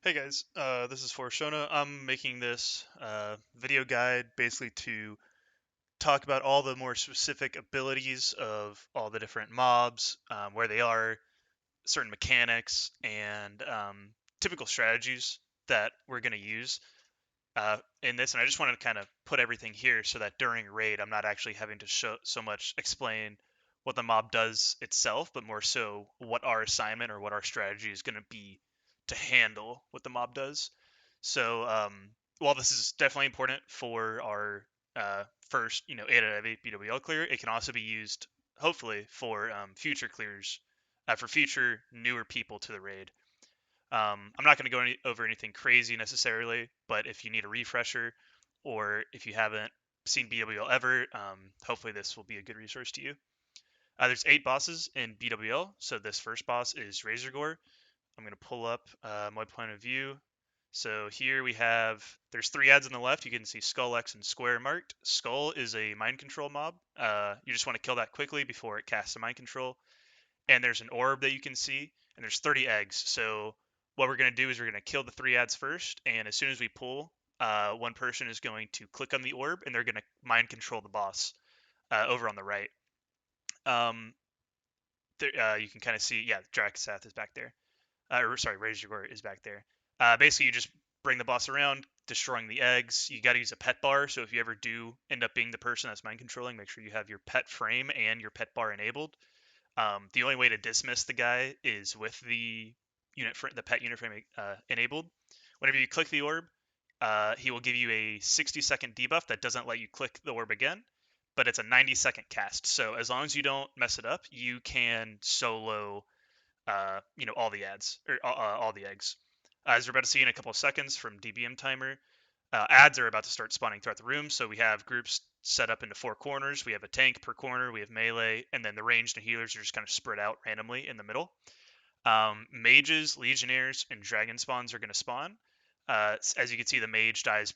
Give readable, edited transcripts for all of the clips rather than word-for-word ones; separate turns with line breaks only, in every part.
Hey guys, this is Forshona. I'm making this video guide basically to talk about all the more specific abilities of all the different mobs, where they are, certain mechanics, and typical strategies that we're going to use in this. And I just wanted to kind of put everything here so that during raid, I'm not actually having to show so much explain what the mob does itself, but more so what our assignment or what our strategy is going to be to handle what the mob does. So, while this is definitely important for our first, 8 out of 8 BWL clear, it can also be used, hopefully, for future clears, for future newer people to the raid. I'm not going to go over anything crazy necessarily, but if you need a refresher or if you haven't seen BWL ever, hopefully this will be a good resource to you. There's 8 bosses in BWL, so this first boss is Razorgore. I'm going to pull up my point of view. So here we have, there's 3 ads on the left. You can see Skull X and Square marked. Skull is a mind control mob. You just want to kill that quickly before it casts a mind control. And there's an orb that you can see, and there's 30 eggs. So what we're going to do is we're going to kill the 3 ads first, and as soon as we pull, one person is going to click on the orb, and they're going to mind control the boss over on the right. You can kind of see, yeah, Dracasath is back there. Or sorry, Razorgore is back there. Basically, you just bring the boss around, destroying the eggs. You got to use a pet bar, so if you ever do end up being the person that's mind controlling, make sure you have your pet frame and your pet bar enabled. The only way to dismiss the guy is with the the pet unit frame enabled. Whenever you click the orb, he will give you a 60-second debuff that doesn't let you click the orb again, but it's a 90-second cast. So as long as you don't mess it up, you can solo, all the ads or all the eggs. As we're about to see in a couple of seconds from DBM timer, ads are about to start spawning throughout the room. So we have groups set up into 4 corners. We have a tank per corner. We have melee, and then the ranged and healers are just kind of spread out randomly in the middle. Mages, legionnaires, and dragon spawns are going to spawn. As you can see, the mage dies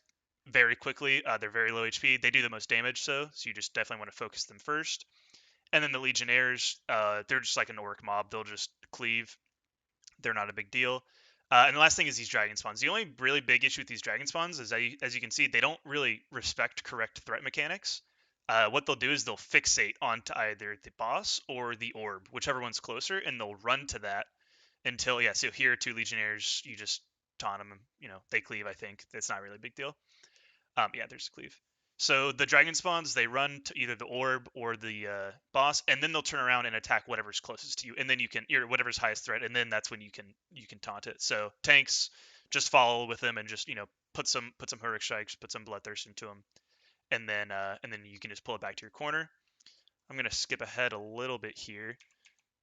very quickly. They're very low HP. They do the most damage, so you just definitely want to focus them first. And then the legionnaires, they're just like an orc mob. They'll just cleave. They're not a big deal. And the last thing is these dragon spawns. The only really big issue with these dragon spawns is, as you can see, they don't really respect correct threat mechanics. What they'll do is they'll fixate onto either the boss or the orb, whichever one's closer, and they'll run to that until, yeah, so here, 2 legionnaires, you just taunt them, they cleave, I think. That's not really a big deal. Yeah, there's a cleave. So the dragon spawns, they run to either the orb or the boss, and then they'll turn around and attack whatever's closest to you, and then you can, or whatever's highest threat, and then that's when you can taunt it. So tanks, just follow with them and just put some heroic strikes, put some bloodthirst into them, and then you can just pull it back to your corner. I'm gonna skip ahead a little bit here.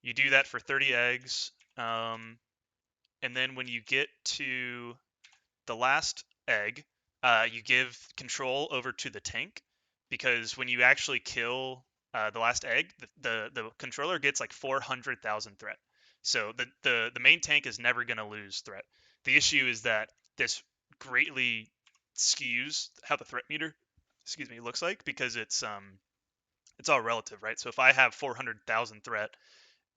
You do that for 30 eggs, and then when you get to the last egg, you give control over to the tank, because when you actually kill the last egg, the controller gets like 400,000 threat. So the main tank is never going to lose threat. The issue is that this greatly skews how the threat meter, looks like, because it's all relative, right? So if I have 400,000 threat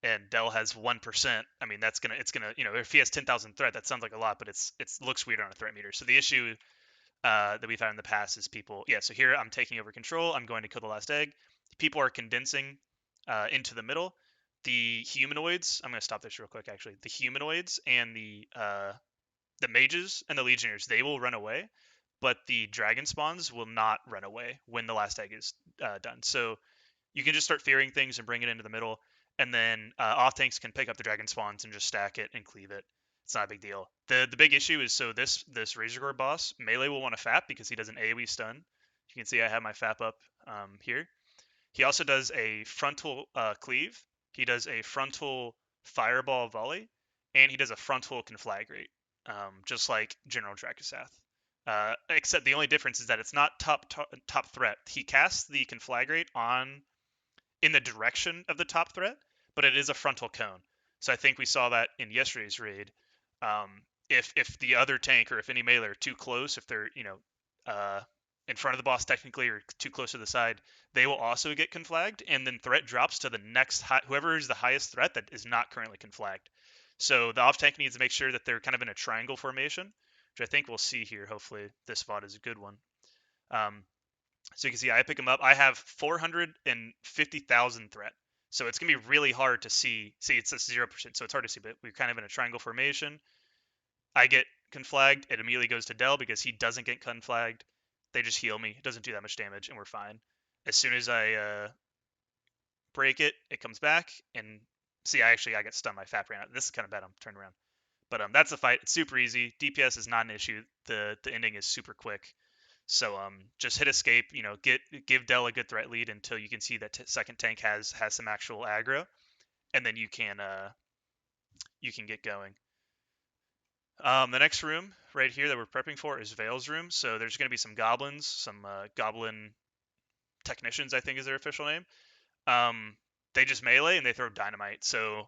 and Dell has 1%, I mean it's gonna if he has 10,000 threat, that sounds like a lot, but it looks weird on a threat meter. So the issue that we've had in the past is people, yeah. So here I'm taking over control. I'm going to kill the last egg. People are condensing into the middle. The humanoids. I'm gonna stop this real quick. Actually, the humanoids and the mages and the legionnaires, they will run away, but the dragon spawns will not run away when the last egg is done. So you can just start fearing things and bring it into the middle, and then off tanks can pick up the dragon spawns and just stack it and cleave it. It's not a big deal. The big issue is, so this Razorgore boss, melee will want to FAP because he does an AoE stun. You can see I have my FAP up here. He also does a frontal cleave. He does a frontal fireball volley, and he does a frontal conflagrate, just like General Dracasath. Except the only difference is that it's not top threat. He casts the conflagrate on in the direction of the top threat, but it is a frontal cone. So I think we saw that in yesterday's raid. If the other tank or if any melee are too close, if they're uh, in front of the boss technically or too close to the side, they will also get conflagged, and then threat drops to the next whoever is the highest threat that is not currently conflagged. So the off tank needs to make sure that they're kind of in a triangle formation, which I think we'll see here. Hopefully this VOD is a good one. So you can see I pick them up. I have 450,000 threat. So it's going to be really hard to see. See, it's a 0%, so it's hard to see, but we're kind of in a triangle formation. I get conflagged. It immediately goes to Del because he doesn't get conflagged. They just heal me. It doesn't do that much damage, and we're fine. As soon as I break it, it comes back. And see, I got stunned. My FAP ran out. This is kind of bad. I'm turned around. But that's the fight. It's super easy. DPS is not an issue. The ending is super quick. So just hit escape. Give Del a good threat lead until you can see that second tank has some actual aggro, and then you can get going. The next room right here that we're prepping for is Vael's room. So there's going to be some goblins, some goblin technicians, I think is their official name. They just melee and they throw dynamite. So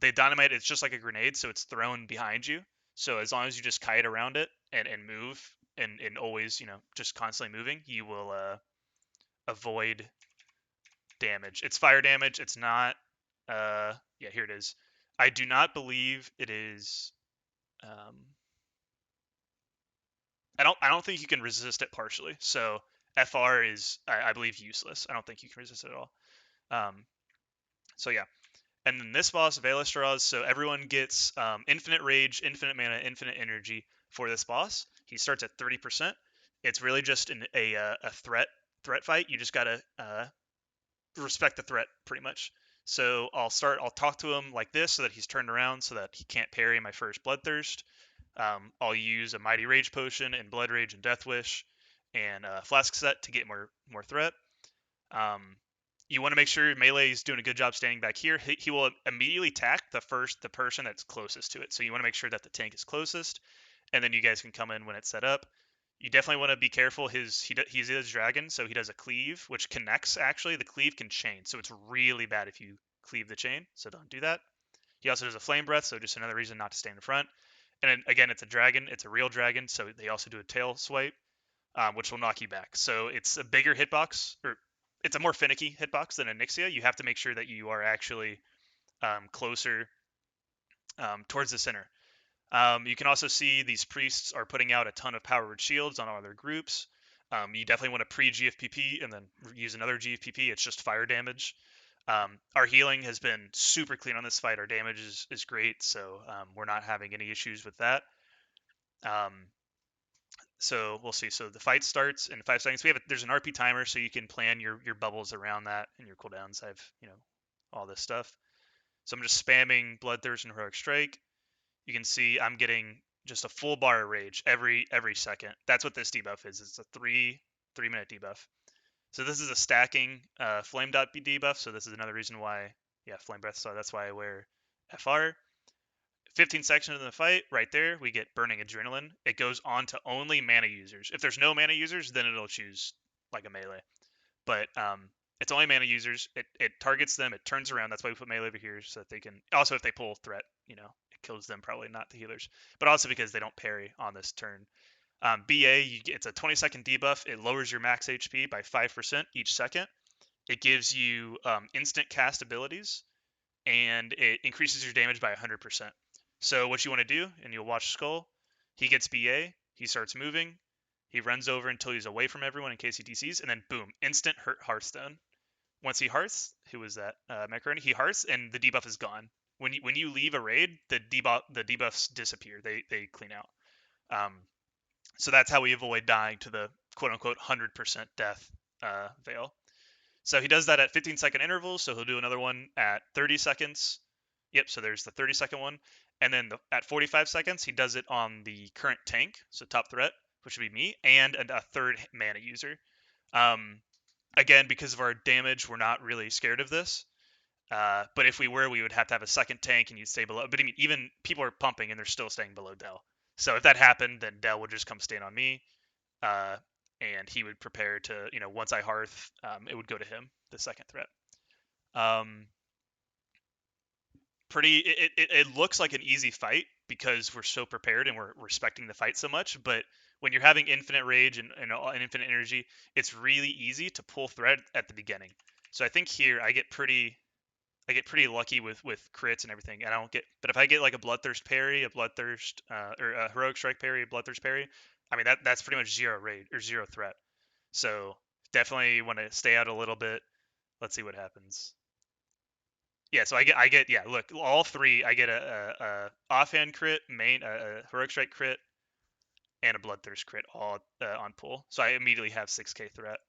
they dynamite. It's just like a grenade, so it's thrown behind you. So as long as you just kite around it and move and always just constantly moving, you will avoid damage. It's fire damage. It's not. Yeah, here it is. I do not believe it is. I don't think you can resist it partially. So FR is, I believe, useless. I don't think you can resist it at all. So yeah. And then this boss, Vael straws. So everyone gets infinite rage, infinite mana, infinite energy for this boss. He starts at 30%. It's really just a threat fight. You just gotta respect the threat pretty much. So I'll talk to him like this so that he's turned around so that he can't parry my first Bloodthirst. I'll use a Mighty Rage Potion and Blood Rage and Death Wish and Flask Set to get more threat. You want to make sure melee is doing a good job standing back here. He will immediately attack the person that's closest to it. So you want to make sure that the tank is closest, and then you guys can come in when it's set up. You definitely want to be careful. He's a dragon, so he does a cleave, which connects. Actually, the cleave can chain, so it's really bad if you cleave the chain. So don't do that. He also does a flame breath, so just another reason not to stay in the front. And then, again, it's a dragon. It's a real dragon, so they also do a tail swipe, which will knock you back. So it's a bigger hitbox, or it's a more finicky hitbox than Onyxia. You have to make sure that you are actually closer towards the center. You can also see these priests are putting out a ton of powered shields on all their groups. You definitely want to pre-GFPP and then use another GFPP. It's just fire damage. Our healing has been super clean on this fight. Our damage is great, so we're not having any issues with that. So we'll see. So the fight starts in 5 seconds. There's an RP timer, so you can plan your bubbles around that and your cooldowns. I have all this stuff. So I'm just spamming Bloodthirst and Heroic Strike. You can see I'm getting just a full bar of rage every second. That's what this debuff is. It's a 3-minute debuff. So this is a stacking flame dot debuff. So this is another reason why, flame breath. So that's why I wear FR. 15 seconds in the fight, right there, we get burning adrenaline. It goes on to only mana users. If there's no mana users, then it'll choose like a melee. But it's only mana users. It targets them. It turns around. That's why we put melee over here so that they can. Also, if they pull threat, it kills them. Probably not the healers, but also because they don't parry on this turn. BA, it's a 20-second debuff. It lowers your max HP by 5% each second. It gives you instant cast abilities, and it increases your damage by 100%. So what you want to do, and you'll watch Skull, he gets BA, he starts moving, he runs over until he's away from everyone in case he DCs, and then boom, instant Hearthstone. Once he hearths, who was that? Macaroni. He hearths, and the debuff is gone. When you leave a raid, the debuffs disappear. They clean out. So that's how we avoid dying to the quote unquote 100% death Vael. So he does that at 15-second intervals. So he'll do another one at 30 seconds. Yep. So there's the 30-second one. And then at 45 seconds, he does it on the current tank. So top threat, which would be me, and a third mana user. Again, because of our damage, we're not really scared of this. But if we were, we would have to have a second tank and you'd stay below. But I mean, even people are pumping and they're still staying below Del. So if that happened, then Del would just come stand on me. And he would prepare to, once I hearth, it would go to him, the second threat. It looks like an easy fight because we're so prepared and we're respecting the fight so much. But when you're having infinite rage and infinite energy, it's really easy to pull thread at the beginning. So I think here I get pretty I get pretty lucky with crits and everything, and I don't get. But if I get like a Bloodthirst parry, a Bloodthirst or a Heroic Strike parry, a Bloodthirst parry, I mean that's pretty much zero raid or zero threat. So definitely want to stay out a little bit. Let's see what happens. Yeah, so I get yeah. Look, all three. I get a offhand crit, main a Heroic Strike crit, and a Bloodthirst crit all on pull. So I immediately have 6k threat.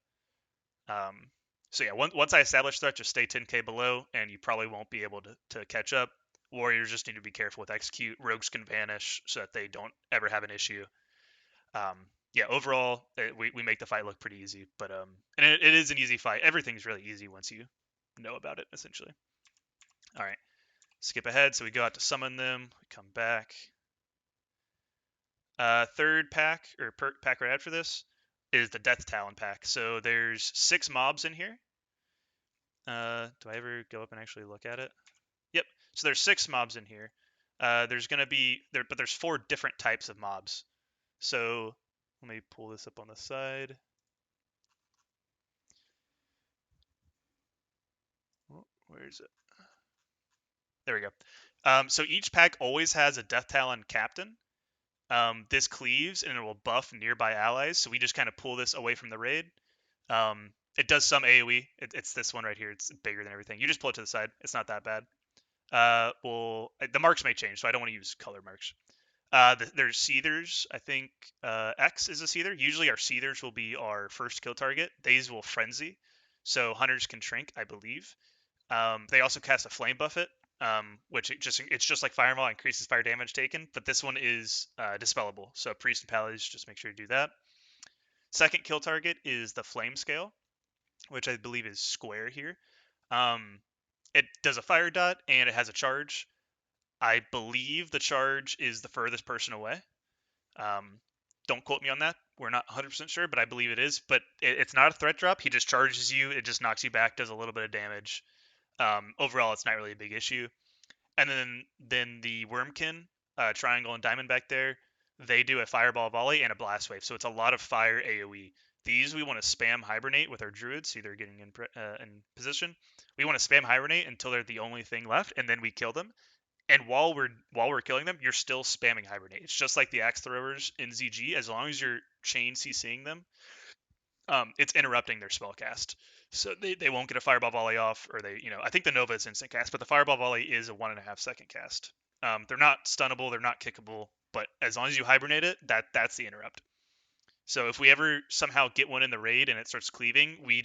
Um, so yeah, once I establish threat, just stay 10k below, and you probably won't be able to catch up. Warriors just need to be careful with execute. Rogues can vanish so that they don't ever have an issue. Um, yeah, overall, we make the fight look pretty easy, but and it is an easy fight. Everything's really easy once you know about it, essentially. All right, skip ahead. So we go out to summon them. We come back. Third pack or pack right after this is the Death Talon pack. So there's 6 mobs in here. Do I ever go up and actually look at it? Yep. So there's 6 mobs in here. There's gonna be there, but there's 4 different types of mobs. So let me pull this up on the side. Oh, where is it? There we go. So each pack always has a Death Talon captain. This cleaves and it will buff nearby allies. So we just kind of pull this away from the raid. It does some AoE. It's this one right here. It's bigger than everything. You just pull it to the side. It's not that bad. The marks may change, so I don't want to use color marks. There's Seethers. I think X is a Seether. Usually our Seethers will be our first kill target. These will Frenzy, so hunters can shrink, I believe. They also cast a Flame Buffet, which it's just like Firemaw, increases fire damage taken, but this one is dispellable. So Priest and Pallies, just make sure you do that. Second kill target is the Flame Scale, which I believe is square here. It does a fire dot and it has a charge. I believe the charge is the furthest person away. Don't quote me on that. We're not 100% sure, but I believe it is. But it's not a threat drop. He just charges you. It just knocks you back, does a little bit of damage. Overall, it's not really a big issue. And then the Wormkin, Triangle and Diamond back there, they do a Fireball Volley and a Blast Wave. So it's a lot of fire AoE. These we want to spam Hibernate with our Druids. See, they're getting in position. We want to spam Hibernate until they're the only thing left, and then we kill them. And while we're killing them, you're still spamming Hibernate. It's just like the Axe Throwers in ZG. As long as you're chain CCing them, it's interrupting their spell cast. So they won't get a Fireball Volley off, or I think the Nova is instant cast, but the Fireball Volley is a 1.5 second cast. They're not stunnable, they're not kickable, but as long as you hibernate it, that's the interrupt. So if we ever somehow get one in the raid and it starts cleaving, we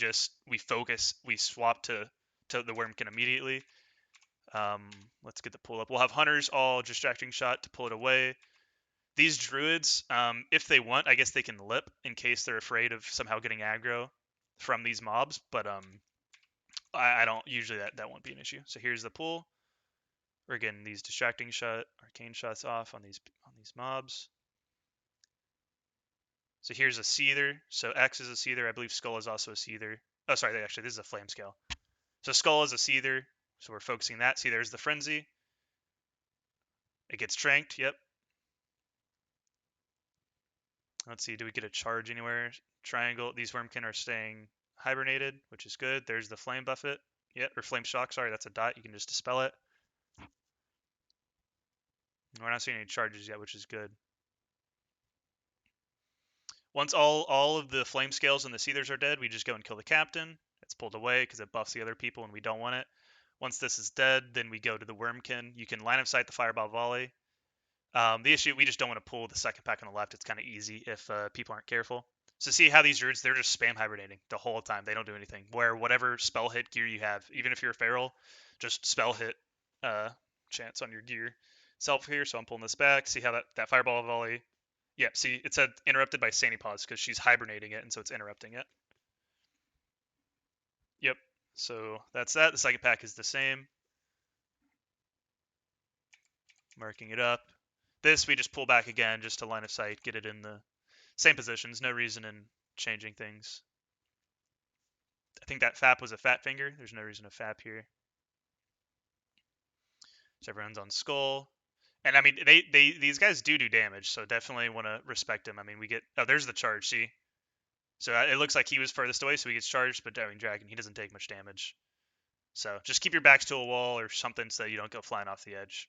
focus, we swap to the Wormkin immediately. Let's get the pull up. We'll have hunters all distracting shot to pull it away. These druids, if they want, I guess they can lip in case they're afraid of somehow getting aggro from these mobs. But I don't usually that won't be an issue. So here's the pull. We're getting these distracting shot, arcane shots off on these mobs. So here's a Seether. So X is a Seether. I believe Skull is also a Seether. Oh, sorry, actually this is a Flame Scale. So Skull is a Seether. So we're focusing that. See, there's the Frenzy. It gets tranked. Yep. Let's see. Do we get a charge anywhere? Triangle. These Wormkin are staying hibernated, which is good. There's the Flame Buffet. Yep. Or Flame Shock. Sorry, that's a dot. You can just dispel it. We're not seeing any charges yet, which is good. Once all of the Flame Scales and the Seethers are dead, we just go and kill the Captain. It's pulled away because it buffs the other people and we don't want it. Once this is dead, then we go to the Wormkin. You can line of sight the Fireball Volley. The issue, we just don't want to pull the second pack on the left. It's kind of easy if people aren't careful. So see how these druids, they're just spam hibernating the whole time. They don't do anything. Where whatever spell hit gear you have, even if you're a feral, just spell hit chance on your gear self here. So I'm pulling this back. See how that Fireball Volley. Yeah, see, it said interrupted by Sandy Paws because she's hibernating it, and so it's interrupting it. Yep. So that's that. The second pack is the same. Marking it up. This we just pull back again just to line of sight, get it in the same positions. No reason in changing things. I think that FAP was a fat finger. There's no reason to FAP here. So everyone's on Skull. And I mean, these guys do damage, so definitely want to respect him. I mean, we get, oh, there's the charge, see? So it looks like he was furthest away, so he gets charged, but I mean, Dragon, he doesn't take much damage. So just keep your backs to a wall or something so that you don't go flying off the edge.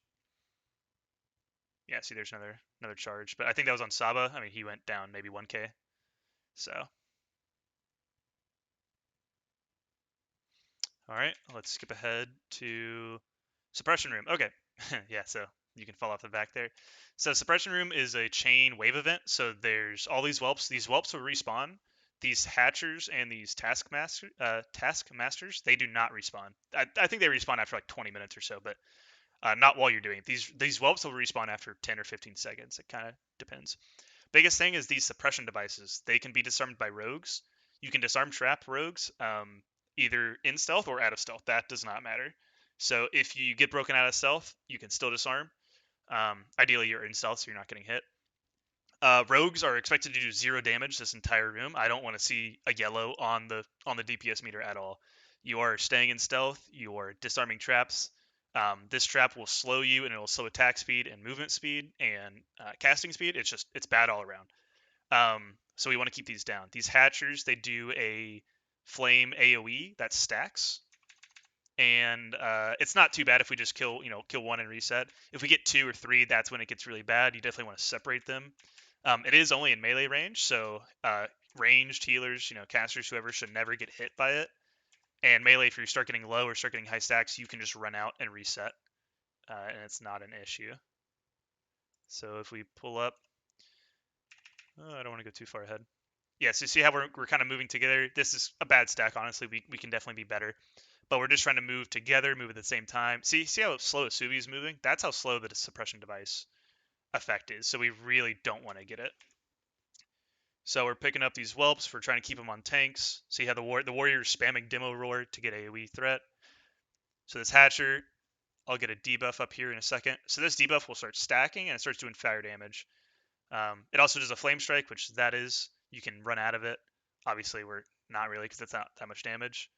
Yeah, see, there's another charge, but I think that was on Saba. I mean, he went down maybe 1k. So, all right, let's skip ahead to Suppression Room. Okay, yeah, so you can fall off the back there. So Suppression Room is a chain wave event. So there's all these whelps. These whelps will respawn. These hatchers and these taskmasters, they do not respawn. I think they respawn after like 20 minutes or so, but not while you're doing it. These whelps will respawn after 10 or 15 seconds. It kind of depends. Biggest thing is these suppression devices. They can be disarmed by rogues. You can disarm trap rogues either in stealth or out of stealth. That does not matter. So if you get broken out of stealth, you can still disarm. Ideally, you're in stealth, so you're not getting hit. Rogues are expected to do 0 damage this entire room. I don't want to see a yellow on the DPS meter at all. You are staying in stealth. You are disarming traps. This trap will slow you, and it will slow attack speed and movement speed and casting speed. It's bad all around. So we want to keep these down. These hatchers, they do a flame AOE that stacks, and it's not too bad if we just kill one and reset. If we get 2 or 3, that's when it gets really bad. You definitely want to separate them. It is only in melee range, so ranged healers, casters, whoever should never get hit by it. And melee, if you start getting low or start getting high stacks, you can just run out and reset, and it's not an issue. So if we pull up, I don't want to go too far ahead. Yeah, so you see how we're kind of moving together. This is a bad stack, honestly. We can definitely be better. But we're just trying to move together, move at the same time. See how slow Asubi is moving? That's how slow the suppression device effect is. So we really don't want to get it. So we're picking up these whelps. We're trying to keep them on tanks. See how the warrior is spamming demo roar to get AoE threat. So this hatcher, I'll get a debuff up here in a second. So this debuff will start stacking and it starts doing fire damage. It also does a flame strike, which that is. You can run out of it. Obviously, we're not really because it's not that much damage.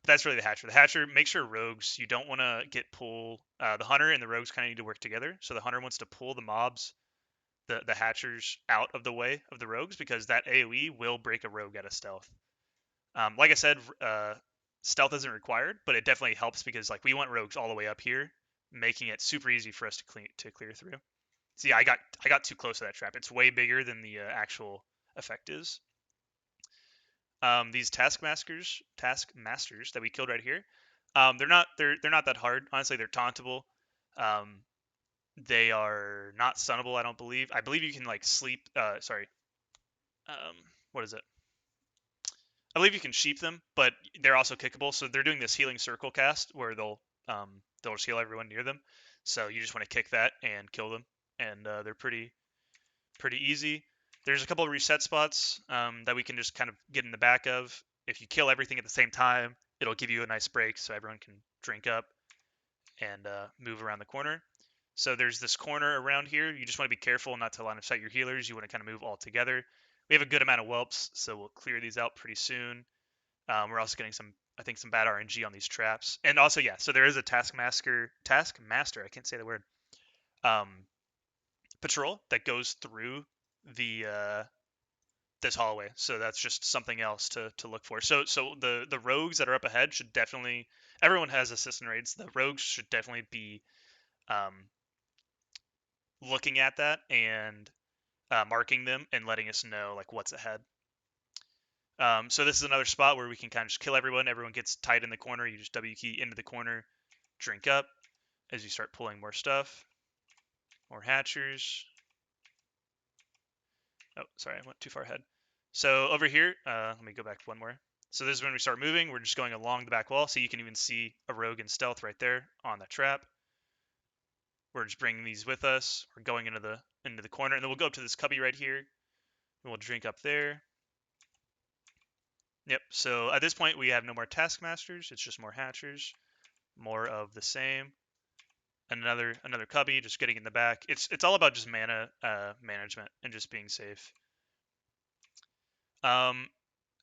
That's really the hatcher. The hatcher, make sure rogues, you don't want to get pull. The hunter and the rogues kind of need to work together. So the hunter wants to pull the mobs, the hatchers out of the way of the rogues because that AoE will break a rogue out of stealth. Like I said, stealth isn't required, but it definitely helps because like we want rogues all the way up here, making it super easy for us to clear through. See, I got too close to that trap. It's way bigger than the actual effect is. These taskmasters that we killed right here, they're not that hard. Honestly, they're tauntable. Um, they are not stunnable. I don't believe. I believe you can like sleep. Sorry. What is it? I believe you can sheep them, but they're also kickable. So they're doing this healing circle cast where they'll just heal everyone near them. So you just want to kick that and kill them, and they're pretty easy. There's a couple of reset spots that we can just kind of get in the back of. If you kill everything at the same time, it'll give you a nice break so everyone can drink up and move around the corner. So there's this corner around here. You just want to be careful not to line of sight your healers. You want to kind of move all together. We have a good amount of whelps, so we'll clear these out pretty soon. We're also getting some bad RNG on these traps. And also, yeah, so there is a taskmaster, I can't say the word, um, patrol that goes through the this hallway. So that's just something else to look for. So the rogues that are up ahead should definitely, everyone has assistant raids. The rogues should definitely be um, looking at that and marking them and letting us know like what's ahead. So this is another spot where we can kind of just kill everyone. Everyone gets tight in the corner. You just W key into the corner, drink up as you start pulling more stuff. More hatchers. Oh, sorry, I went too far ahead. So over here, let me go back one more. So this is when we start moving. We're just going along the back wall. So you can even see a rogue in stealth right there on that trap. We're just bringing these with us. We're going into the corner, and then we'll go up to this cubby right here, and we'll drink up there. Yep. So at this point, we have no more taskmasters. It's just more hatchers, more of the same. Another cubby, just getting in the back. It's all about just mana management and just being safe.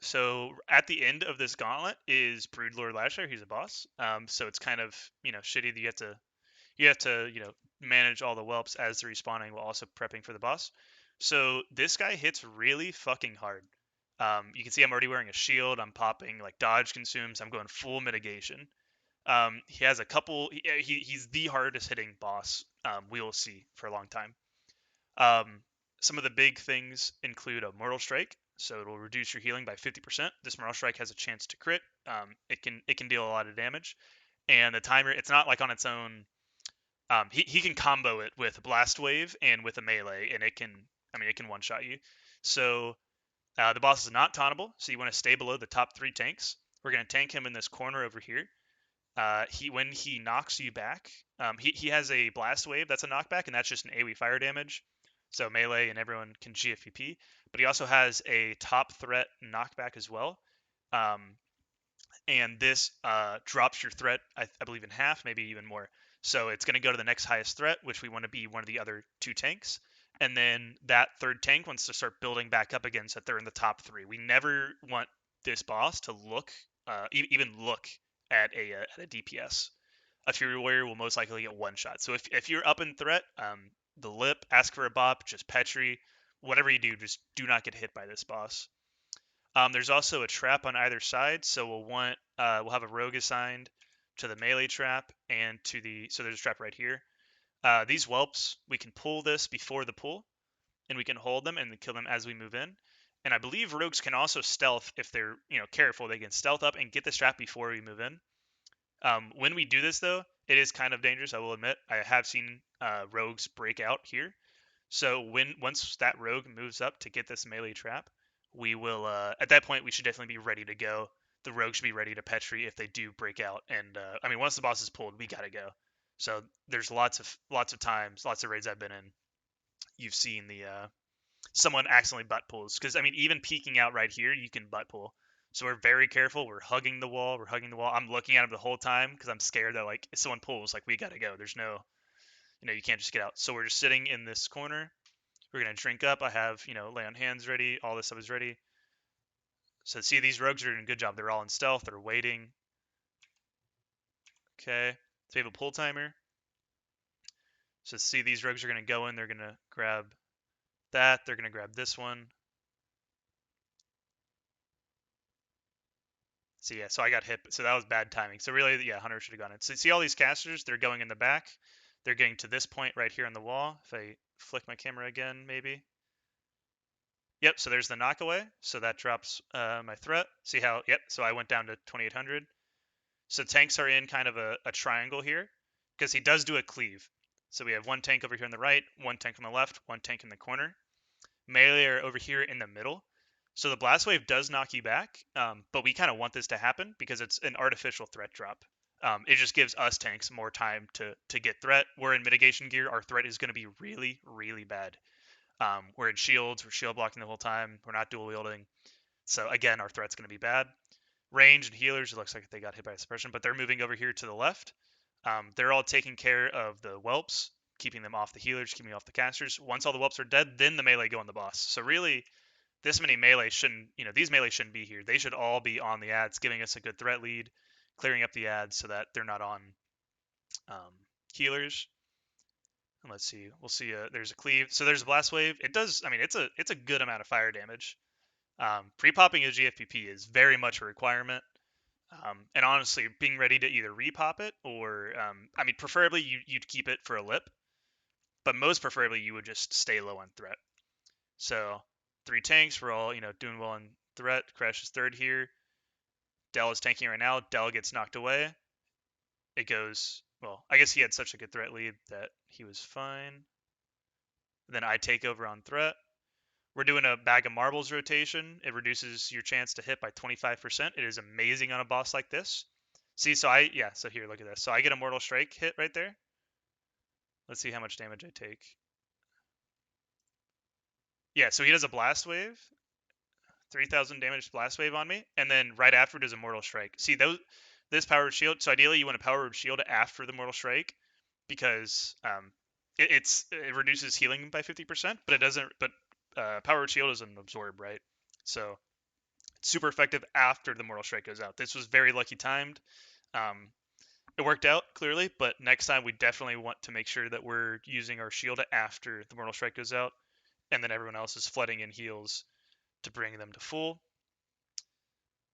So at the end of this gauntlet is Broodlord Lasher. He's a boss. So it's kind of shitty that you have to manage all the whelps as they're respawning while also prepping for the boss. So this guy hits really fucking hard. You can see I'm already wearing a shield. I'm popping like dodge consumes. I'm going full mitigation. He has a couple. He's the hardest hitting boss we will see for a long time. Um, some of the big things include a Mortal Strike, so it'll reduce your healing by 50%. This Mortal Strike has a chance to crit. It can deal a lot of damage, and the timer, it's not like on its own. He can combo it with a Blast Wave and with a melee, and it can one shot you. So the boss is not tauntable, so you want to stay below the top 3 tanks. We're going to tank him in this corner over here. When he knocks you back, he has a Blast Wave that's a knockback, and that's just an AoE fire damage. So melee and everyone can GFPP. But he also has a top threat knockback as well. And this drops your threat, I believe, in half, maybe even more. So it's going to go to the next highest threat, which we want to be one of the other 2 tanks. And then that third tank wants to start building back up again so that they're in the top 3. We never want this boss to look, even look at a DPS. A Fury Warrior will most likely get one shot. So if you're up in threat, the lip, ask for a bop, just Petri, whatever you do, just do not get hit by this boss. There's also a trap on either side, so we'll have a rogue assigned to the melee trap and so there's a trap right here. These whelps, we can pull this before the pull, and we can hold them and kill them as we move in. And I believe rogues can also stealth if they're careful. They can stealth up and get the trap before we move in. When we do this though, it is kind of dangerous. I will admit. I have seen rogues break out here. So once that rogue moves up to get this melee trap, we will at that point we should definitely be ready to go. The rogue should be ready to Petri if they do break out. And once the boss is pulled, we gotta go. So there's lots of times, lots of raids I've been in. You've seen the someone accidentally butt pulls because even peeking out right here, you can butt pull. So we're very careful. We're hugging the wall. We're hugging the wall. I'm looking at him the whole time because I'm scared that if someone pulls, we gotta go. There's no, you can't just get out. So we're just sitting in this corner. We're gonna drink up. I have, lay on hands ready. All this stuff is ready. So see, these rogues are doing a good job. They're all in stealth. They're waiting. Okay. So we have a pull timer. So see, these rogues are gonna go in. They're gonna grab that. They're gonna grab this one. So yeah, so I got hit. So that was bad timing. So really, yeah, Hunter should have gone in. So see all these casters? They're going in the back. They're getting to this point right here on the wall. If I flick my camera again, maybe. Yep, so there's the knockaway. So that drops my threat. See how, yep, so I went down to 2800. So tanks are in kind of a triangle here because he does do a cleave. So we have one tank over here on the right, one tank on the left, one tank in the corner. Melee are over here in the middle. So the Blast Wave does knock you back, but we kind of want this to happen because it's an artificial threat drop. It just gives us tanks more time to get threat. We're in mitigation gear. Our threat is going to be really, really bad. We're in shields. We're shield blocking the whole time. We're not dual wielding. So again, our threat's going to be bad. Range and healers, it looks like they got hit by a suppression, but they're moving over here to the left. They're all taking care of the whelps, keeping them off the healers, keeping off the casters. Once all the whelps are dead, then the melee go on the boss. So really, this many melee shouldn't, these melee shouldn't be here. They should all be on the ads, giving us a good threat lead, clearing up the ads so that they're not on healers. And let's see, we'll see. There's a cleave. So there's a blast wave. It does. It's a good amount of fire damage. Pre-popping a GFPP is very much a requirement. And honestly, being ready to either repop it or, preferably you'd keep it for a lip, but most preferably you would just stay low on threat. So 3 tanks, we're all, doing well on threat. Crash is third here. Dell is tanking right now. Dell gets knocked away. It goes, well, I guess he had such a good threat lead that he was fine. Then I take over on threat. We're doing a bag of marbles rotation. It reduces your chance to hit by 25%. It is amazing on a boss like this. See, so here, look at this. So I get a Mortal Strike hit right there. Let's see how much damage I take. Yeah, so he does a Blast Wave. 3,000 damage Blast Wave on me. And then right after does a Mortal Strike. See, this Powered Shield. So ideally you want a Powered Shield after the Mortal Strike because it reduces healing by 50%, but it doesn't, Powered Shield is an absorb, right? So it's super effective after the Mortal Strike goes out. This was very lucky timed. It worked out clearly, but next time we definitely want to make sure that we're using our shield after the Mortal Strike goes out, and then everyone else is flooding in heals to bring them to full.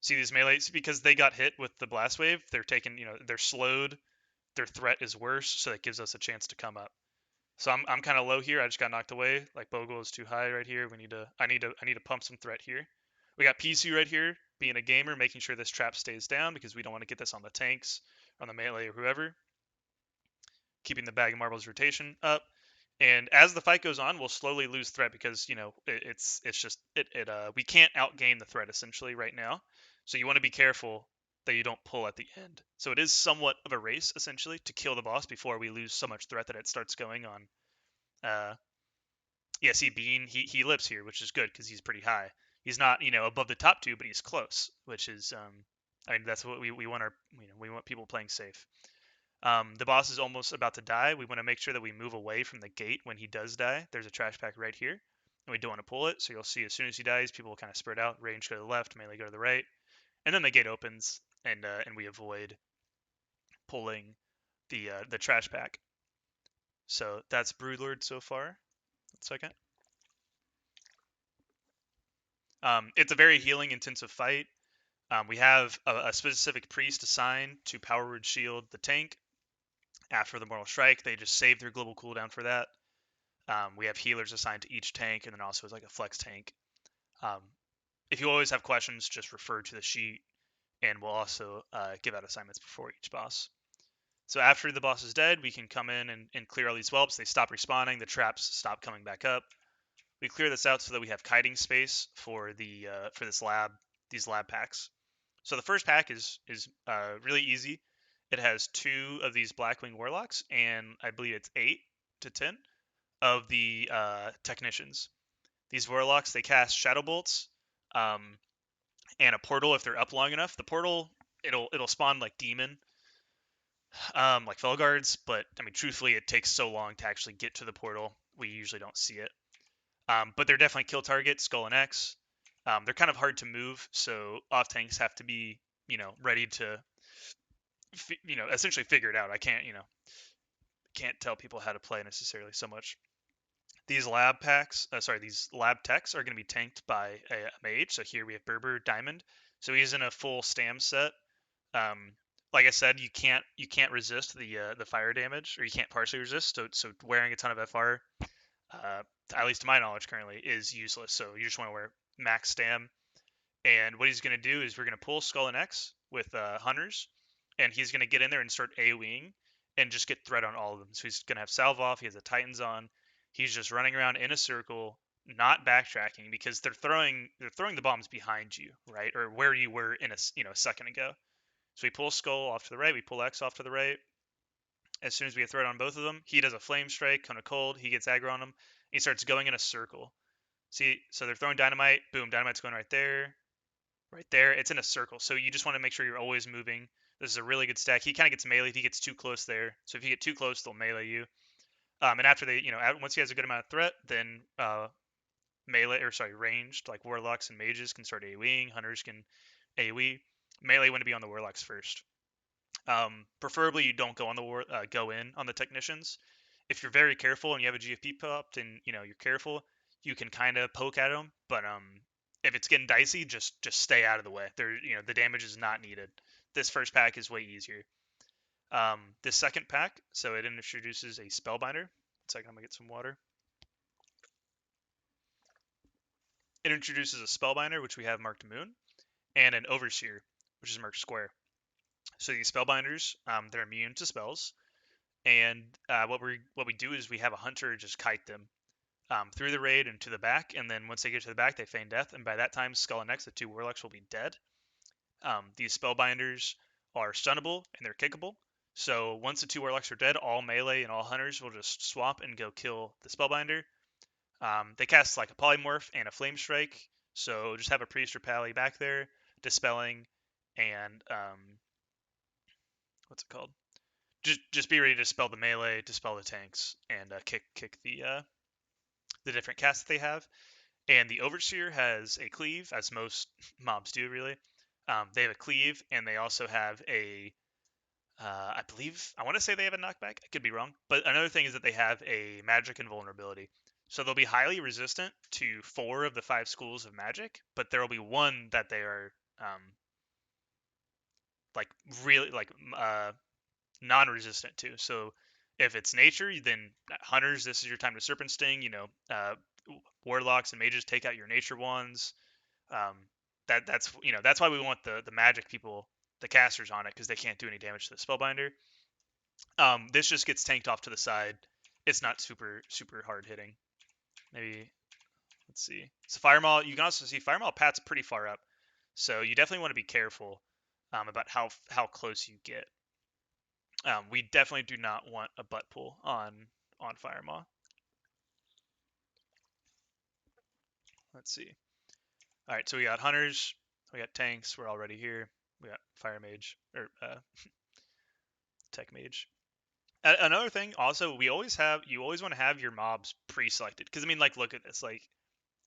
See these melees, because they got hit with the blast wave, they're taken, they're slowed, their threat is worse, so that gives us a chance to come up. So I'm kind of low here. I just got knocked away. Like Bogle is too high right here. I need to pump some threat here. We got PC right here, being a gamer, making sure this trap stays down because we don't want to get this on the tanks, on the melee or whoever. Keeping the bag of marbles rotation up. And as the fight goes on, we'll slowly lose threat because it's just we can't outgain the threat essentially right now. So you want to be careful that you don't pull at the end. So it is somewhat of a race essentially to kill the boss before we lose so much threat that it starts going on. Yeah, see Bean, he lives here, which is good because he's pretty high. He's not above the top two, but he's close, which is I mean that's what we want we want people playing safe. The boss is almost about to die. We want to make sure that we move away from the gate when he does die. There's a trash pack right here, and we don't want to pull it. So you'll see as soon as he dies, people will kind of spread out. Range go to the left, melee go to the right, and then the gate opens, and we avoid pulling the trash pack. So that's Broodlord so far. 1 second. It's a very healing intensive fight. We have a specific priest assigned to power word shield the tank. After the Mortal Strike, they just save their global cooldown for that. We have healers assigned to each tank, and then also as like a flex tank. If you always have questions, just refer to the sheet, and we'll also give out assignments before each boss. So after the boss is dead, we can come in and clear all these whelps. They stop respawning. The traps stop coming back up. We clear this out so that we have kiting space for these lab packs. So the first pack is really easy. It has 2 of these Blackwing warlocks, and I believe it's 8 to 10 of the technicians. These warlocks, they cast shadow bolts and a portal if they're up long enough. The portal, it'll spawn like demon, like Felguards, but I mean truthfully it takes so long to actually get to the portal, we usually don't see it. But they're definitely kill targets, Skull and X. They're kind of hard to move, so off tanks have to be ready to essentially figure it out. I can't tell people how to play necessarily so much. These these lab techs are going to be tanked by a mage. So here we have Berber Diamond. So he's in a full stam set. Like I said, you can't resist the fire damage, or you can't partially resist. So wearing a ton of FR, at least to my knowledge currently, is useless. So you just want to wear max stam. And what he's going to do is we're going to pull Skull and X with Hunters, and he's going to get in there and start AoEing and just get threat on all of them. So he's going to have Salve off. He has the Titans on. He's just running around in a circle, not backtracking because they're throwing the bombs behind you, right, or where you were in a second ago. So we pull Skull off to the right. We pull X off to the right. As soon as we get threat on both of them, he does a Flame Strike, Cone of Cold. He gets aggro on them. He starts going in a circle. See, so they're throwing dynamite. Boom, dynamite's going right there. Right there, it's in a circle, so you just want to make sure you're always moving. This is a really good stack. He kind of gets meleeed. He gets too close there, so if you get too close, they'll melee you. And after they, once he has a good amount of threat, then ranged, like warlocks and mages can start AoEing. Hunters can AoE. Melee want to be on the warlocks first. Preferably you don't go on go in on the technicians. If you're very careful and you have a GFP popped and you're careful, you can kind of poke at them. But if it's getting dicey, just stay out of the way. The damage is not needed. This first pack is way easier. This second pack, so it introduces a Spellbinder. 1 second, I'm gonna get some water. It introduces a Spellbinder, which we have marked Moon, and an Overseer, which is marked Square. So these Spellbinders, they're immune to spells, and what we do is we have a Hunter just kite them through the raid and to the back, and then once they get to the back, they feign death, and by that time, Skull and X, the 2 warlocks, will be dead. These Spellbinders are stunnable and they're kickable. So once the 2 warlocks are dead, all melee and all hunters will just swap and go kill the Spellbinder. They cast like a Polymorph and a Flame Strike, so just have a priest or pally back there dispelling, and what's it called? Just be ready to dispel the melee, dispel the tanks, and kick the different casts that they have. And the Overseer has a cleave, as most mobs do, really. They have a cleave, and they also have a I believe, I want to say they have a knockback. I could be wrong. But another thing is that they have a magic invulnerability. So they'll be highly resistant to 4 of the 5 schools of magic, but there will be 1 that they are like really like non-resistant to. So if it's nature, then hunters, this is your time to serpent sting. Warlocks and mages take out your nature ones. Um, that's why we want the magic people, the casters on it, because they can't do any damage to the spellbinder. This just gets tanked off to the side. It's not super hard hitting. Maybe let's see. So Firemaw, you can also see Firemaw Pat's pretty far up, so you definitely want to be careful about how close you get. We definitely do not want a butt pull on Firemaw. Let's see. All right, so we got hunters, we got tanks. We're already here. We got fire mage or tech mage. Another thing, also, you always want to have your mobs pre-selected, because I mean, like, look at this, like,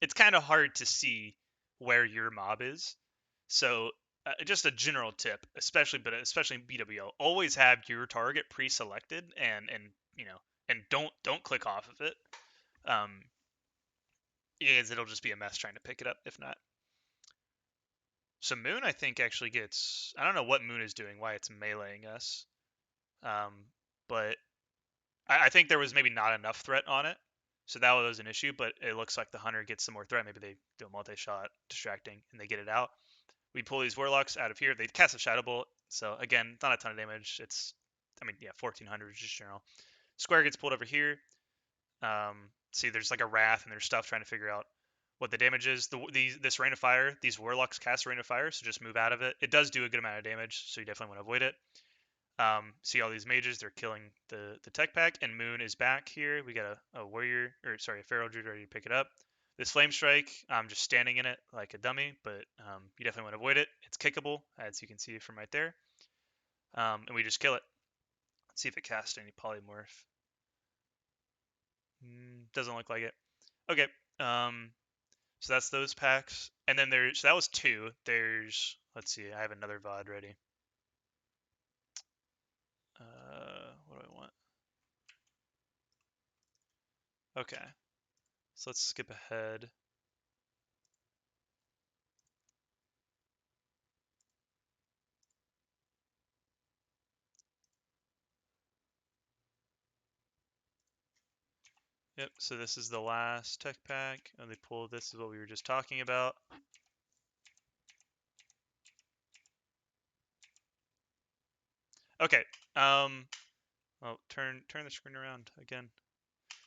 it's kind of hard to see where your mob is. So just a general tip, especially in BWO, always have your target pre-selected, and don't click off of it, because it'll just be a mess trying to pick it up if not. So Moon, I think, actually gets, I don't know what Moon is doing, why it's meleeing us, but I think there was maybe not enough threat on it, so that was an issue. But it looks like the hunter gets some more threat. Maybe they do a multi-shot, distracting, and they get it out. We pull these warlocks out of here. They cast a shadow bolt, so again, not a ton of damage. It's, I mean, yeah, 1400 just general. Square gets pulled over here. See, there's like a wrath, and there's stuff trying to figure out what the damage is. This rain of fire, these warlocks cast rain of fire, so just move out of it. It does do a good amount of damage, so you definitely want to avoid it. See all these mages, they're killing the tech pack, and Moon is back here. We got a warrior, or sorry, a feral druid ready to pick it up. This flame strike, I'm just standing in it like a dummy, but you definitely want to avoid it. It's kickable, as you can see from right there, and we just kill it. Let's see if it casts any polymorph. Doesn't look like it. Okay, so that's those packs, and then so that was 2. There's, let's see, I have another VOD ready. What do I want? Okay, so let's skip ahead. Yep, so this is the last tech pack, and they pull, this is what we were just talking about. Okay, well, turn the screen around again.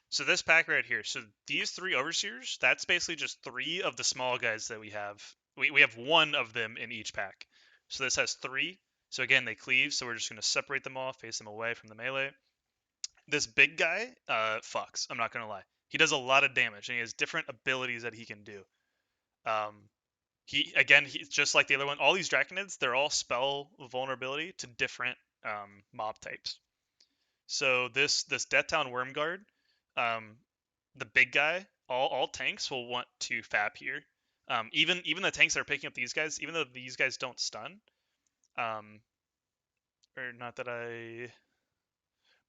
So this pack right here, so these 3 overseers, that's basically just 3 of the small guys that we have. We have 1 of them in each pack. So this has 3. So again, they cleave, so we're just going to separate them off, face them away from the melee. This big guy, fucks, I'm not going to lie. He does a lot of damage, and he has different abilities that he can do. He's just like the other one. All these Draconids, they're all spell vulnerability to different mob types. So this Death Town Wormguard, the big guy, all tanks will want to fap here. Even the tanks that are picking up these guys, even though these guys don't stun, or not that I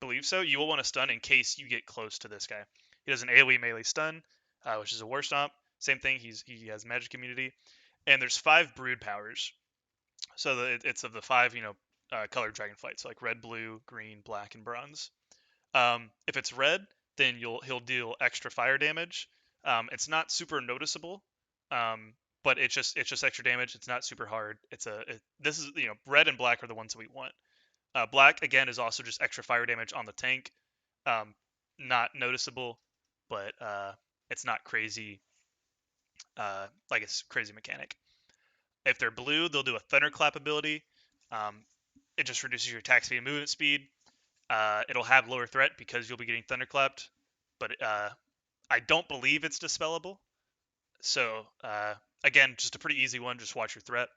believe so, you will want to stun in case you get close to this guy. He does an AoE melee stun, which is a war stomp. Same thing. He has magic immunity, and there's 5 brood powers. So it's of the 5 colored dragonflight. So like red, blue, green, black, and bronze. If it's red, then he'll deal extra fire damage. It's not super noticeable, but it's just extra damage. It's not super hard. This is, red and black are the ones that we want. Black again is also just extra fire damage on the tank. Not noticeable, but it's not crazy. Like it's crazy mechanic. If they're blue, they'll do a thunderclap ability. It just reduces your attack speed and movement speed. It'll have lower threat because you'll be getting thunderclapped, but I don't believe it's dispellable. So again, just a pretty easy one. Just watch your threat.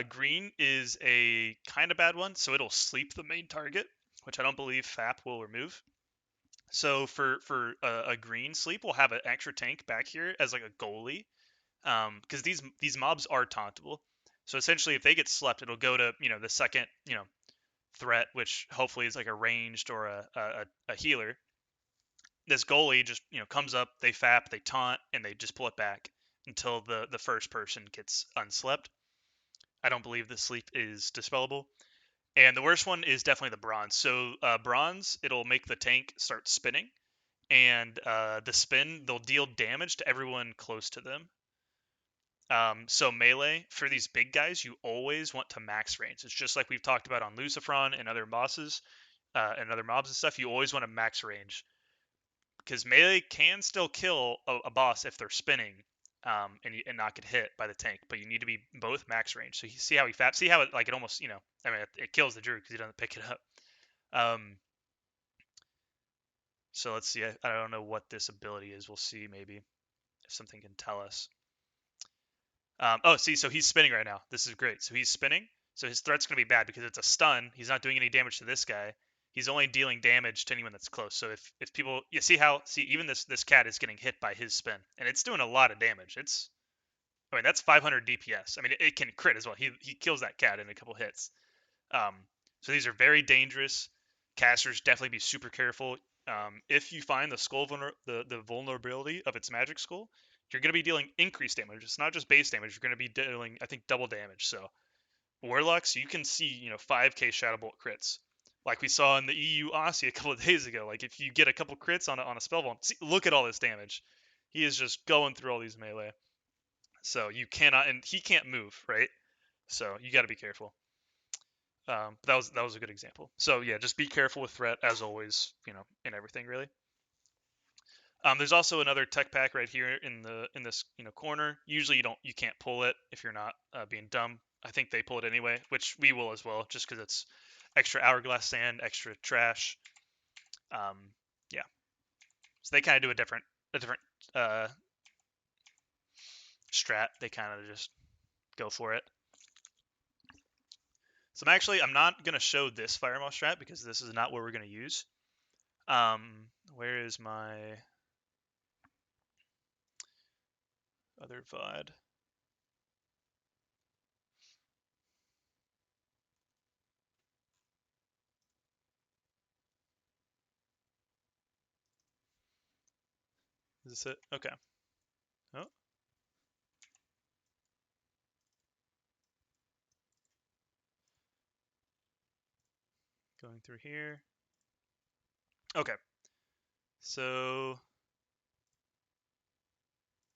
Green is a kind of bad one, so it'll sleep the main target, which I don't believe FAP will remove. So for a green sleep, we'll have an extra tank back here as like a goalie, because these mobs are tauntable. So essentially, if they get slept, it'll go to the second threat, which hopefully is like a ranged or a healer. This goalie just comes up, they fap, they taunt, and they just pull it back until the first person gets unslept. I don't believe the sleep is dispellable. And the worst one is definitely the bronze. So bronze, it'll make the tank start spinning, and the spin, they'll deal damage to everyone close to them. So melee, for these big guys, you always want to max range. It's just like we've talked about on Lucifron and other bosses, and other mobs and stuff. You always want to max range, because melee can still kill a boss if they're spinning, and not get hit by the tank. But you need to be both max range. So you see how see how it, like, it almost, I mean, it kills the druid because he doesn't pick it up. So let's see. I don't know what this ability is. We'll see maybe if something can tell us. Oh, see, so he's spinning right now. This is great. So he's spinning. So his threat's going to be bad because it's a stun. He's not doing any damage to this guy. He's only dealing damage to anyone that's close. So if people, you see even this cat is getting hit by his spin, and it's doing a lot of damage. I mean, that's 500 DPS. I mean, it can crit as well. He kills that cat in a couple hits. Um, so these are very dangerous. Casters, definitely be super careful. If you find the skull the vulnerability of its magic skull, you're going to be dealing increased damage. It's not just base damage. You're going to be dealing, I think, double damage. So warlocks, you can see 5k shadow bolt crits, like we saw in the EU Aussie a couple of days ago. Like if you get a couple crits on a spell bomb, look at all this damage. He is just going through all these melee. So you cannot, and he can't move, right? So you got to be careful. That was a good example. So yeah, just be careful with threat as always, in everything really. There's also another tech pack right here in this corner. Usually you can't pull it if you're not being dumb. I think they pull it anyway, which we will as well, just because it's extra hourglass sand, extra trash. Yeah. So they kind of do a different uh, strat. They kind of just go for it. So I'm not gonna show this Firemaw strat because this is not what we're gonna use. Where is my other VOD? Is this it? Okay. Oh. Going through here. Okay. So.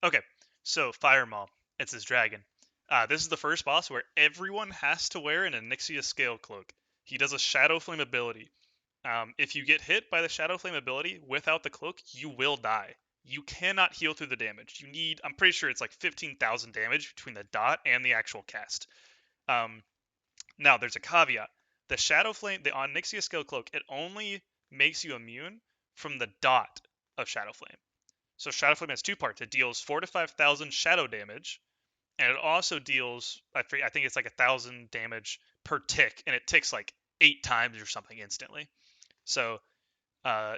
Okay. So Firemaw. It's this dragon. This is the first boss where everyone has to wear an Onyxia scale cloak. He does a Shadow Flame ability. If you get hit by the Shadow Flame ability without the cloak, you will die. You cannot heal through the damage. You need, I'm pretty sure it's like 15,000 damage between the dot and the actual cast. Now, there's a caveat. The Shadow Flame, the Onyxia Scale Cloak, it only makes you immune from the dot of Shadow Flame. So Shadow Flame has two parts. It deals 4 to 5,000 shadow damage, and it also deals, I think it's like 1,000 damage per tick, and it ticks like 8 times or something instantly. So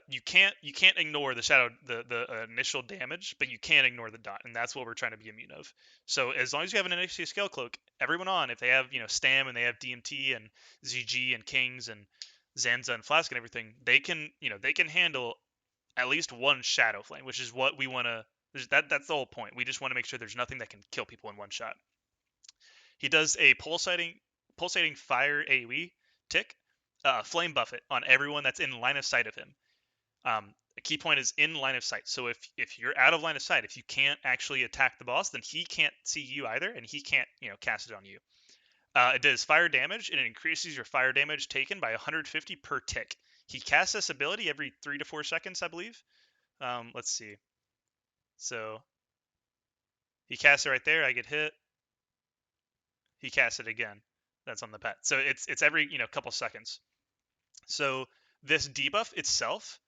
you can't ignore the initial damage, but you can ignore the dot, and that's what we're trying to be immune of. So as long as you have an NXT Scale Cloak, everyone on, if they have Stam and they have DMT and ZG and Kings and Zanza and Flask and everything, they can handle at least one Shadow Flame, which is what we want to. That's the whole point. We just want to make sure there's nothing that can kill people in one shot. He does a pulsating fire AoE tick, flame buffet on everyone that's in line of sight of him. A key point is in line of sight. So if you're out of line of sight, if you can't actually attack the boss, then he can't see you either, and he can't cast it on you. It does fire damage, and it increases your fire damage taken by 150 per tick. He casts this ability every 3 to 4 seconds, I believe. Let's see. So he casts it right there. I get hit. He casts it again. That's on the pet. So it's every couple seconds. So this debuff itself,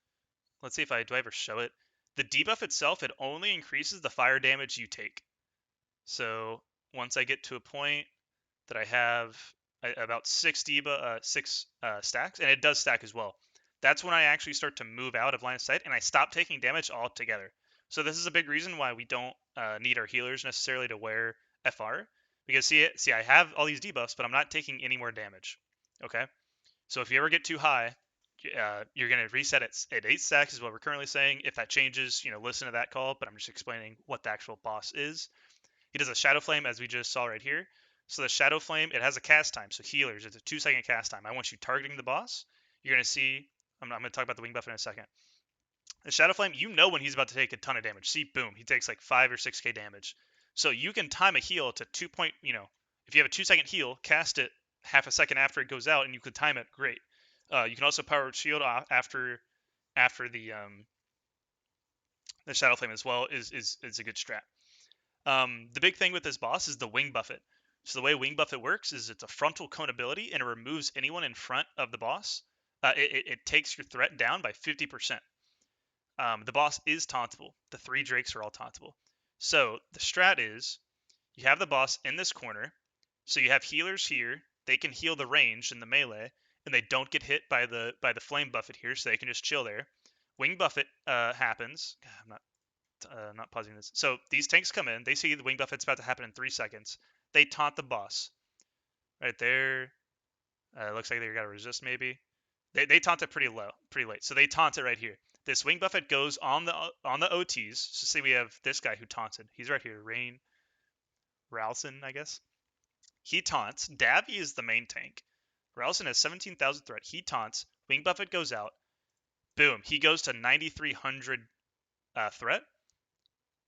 let's see if do I ever show it. The debuff itself, it only increases the fire damage you take. So once I get to a point that I have about 6 stacks, and it does stack as well, that's when I actually start to move out of line of sight and I stop taking damage altogether. So this is a big reason why we don't need our healers necessarily to wear FR, because see I have all these debuffs, but I'm not taking any more damage. Okay, so if you ever get too high, you're going to reset it at 8 stacks is what we're currently saying. If that changes, listen to that call, but I'm just explaining what the actual boss is. He does a Shadow Flame, as we just saw right here. So the Shadow Flame, it has a cast time. So healers, it's a 2-second cast time. I want you targeting the boss. You're going to see, I'm going to talk about the wing buff in a second. The Shadow Flame, you know when he's about to take a ton of damage. See, boom, he takes like 5 or 6k damage. So you can time a heal to 2 point, if you have a 2-second heal, cast it half a second after it goes out, and you can time it. Great. You can also power shield off after the Shadow Flame as well is a good strat. The big thing with this boss is the Wing Buffet. So the way Wing Buffet works is it's a frontal cone ability, and it removes anyone in front of the boss. It takes your threat down by 50%. The boss is tauntable. The 3 Drakes are all tauntable. So the strat is you have the boss in this corner. So you have healers here. They can heal the range and the melee, and they don't get hit by the Flame Buffet here, so they can just chill there. Wing Buffet happens. I'm not pausing this. So these tanks come in. They see the Wing Buffet's about to happen in 3 seconds. They taunt the boss. Right there. Looks like they got to resist maybe. They taunt it pretty late. So they taunt it right here. This Wing Buffet goes on the OTs. So say we have this guy who taunted. He's right here. Rain Ralston, I guess. He taunts. Davy is the main tank. Ralston has 17,000 threat. He taunts. Wing Buffet goes out. Boom. He goes to 9,300 threat.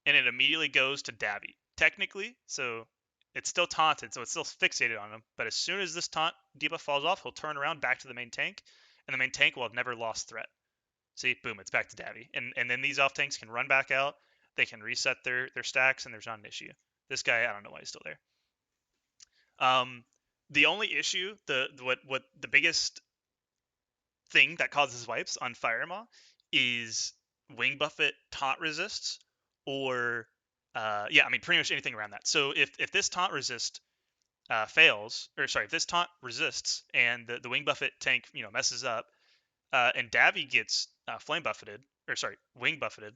And it immediately goes to Davy. Technically, so it's still taunted, so it's still fixated on him. But as soon as this taunt debuff falls off, he'll turn around back to the main tank, and the main tank will have never lost threat. See, boom, it's back to Davy. And then these off tanks can run back out. They can reset their stacks, and there's not an issue. This guy, I don't know why he's still there. The only issue, what the biggest thing that causes wipes on Firemaw is Wing Buffet taunt resists, or pretty much anything around that. So if this taunt resist fails, or sorry, if this taunt resists and the Wing Buffet tank messes up, and Davy gets flame buffeted, or sorry, wing buffeted,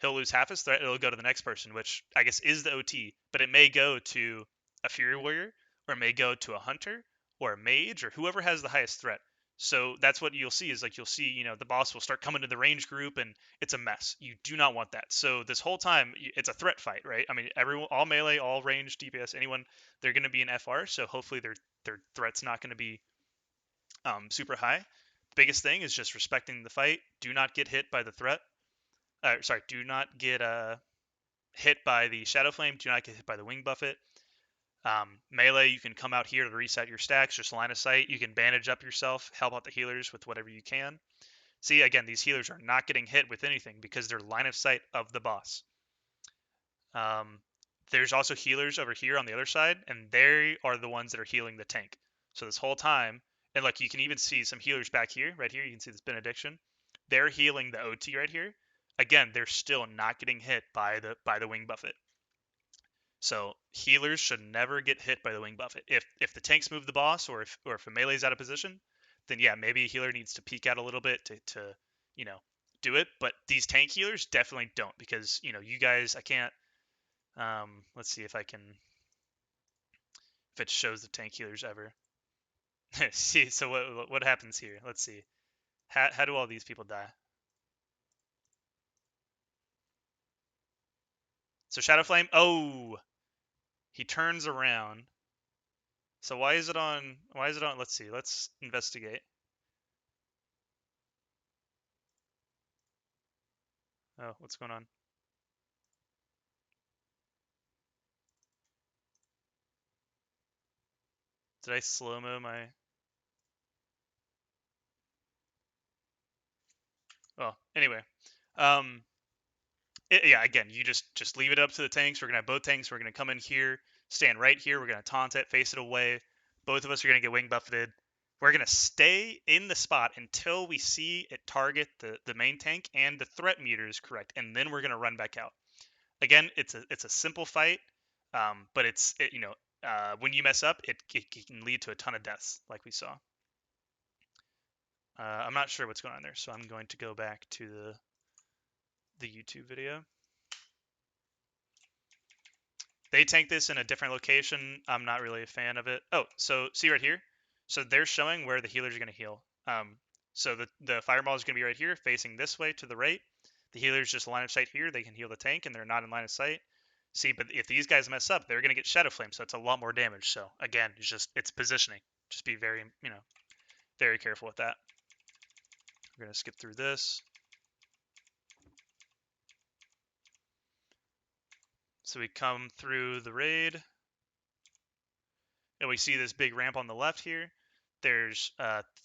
he'll lose half his threat. It'll go to the next person, which I guess is the OT, but it may go to a Fury Warrior, or it may go to a Hunter, or a Mage, or whoever has the highest threat. So that's what you'll see is like you'll see the boss will start coming to the range group, and it's a mess. You do not want that. So this whole time it's a threat fight, right? I mean, everyone, all melee, all range, DPS, anyone, they're going to be in FR. So hopefully their threat's not going to be super high. Biggest thing is just respecting the fight. Do not get hit by the threat. Do not get hit by the Shadow Flame. Do not get hit by the Wing Buffet. Melee, you can come out here to reset your stacks, just line of sight. You can bandage up yourself, help out the healers with whatever you can. See, again, these healers are not getting hit with anything because they're line of sight of the boss. There's also healers over here on the other side, and they are the ones that are healing the tank. So this whole time, and look, you can even see some healers back here, right here. You can see this Benediction. They're healing the OT right here. Again, they're still not getting hit by the Wing Buffet. So healers should never get hit by the Wing Buffet. If the tanks move the boss, or if a melee's out of position, then yeah, maybe a healer needs to peek out a little bit to do it. But these tank healers definitely don't, because you guys, I can't. Let's see if it shows the tank healers ever. See, so what happens here? Let's see. How do all these people die? So Shadow Flame. Oh, he turns around. So why is it on? Let's see. Let's investigate. Oh, what's going on? Did I slow-mo my... Well, anyway. Yeah, again, you just leave it up to the tanks. We're going to have both tanks. We're going to come in here, stand right here. We're going to taunt it, face it away. Both of us are going to get wing buffeted. We're going to stay in the spot until we see it target the main tank and the threat meter is correct, and then we're going to run back out. Again, it's a simple fight, but when you mess up, it can lead to a ton of deaths, like we saw. I'm not sure what's going on there, so I'm going to go back to the YouTube video. They tank this in a different location. I'm not really a fan of it. Oh, so see right here? So they're showing where the healers are going to heal. So the Firemaw is going to be right here, facing this way to the right. The healers just line of sight here. They can heal the tank, and they're not in line of sight. See, but if these guys mess up, they're gonna get Shadow Flame, so it's a lot more damage. So again, it's positioning. Just be very, very careful with that. We're gonna skip through this. So we come through the raid, and we see this big ramp on the left here. There's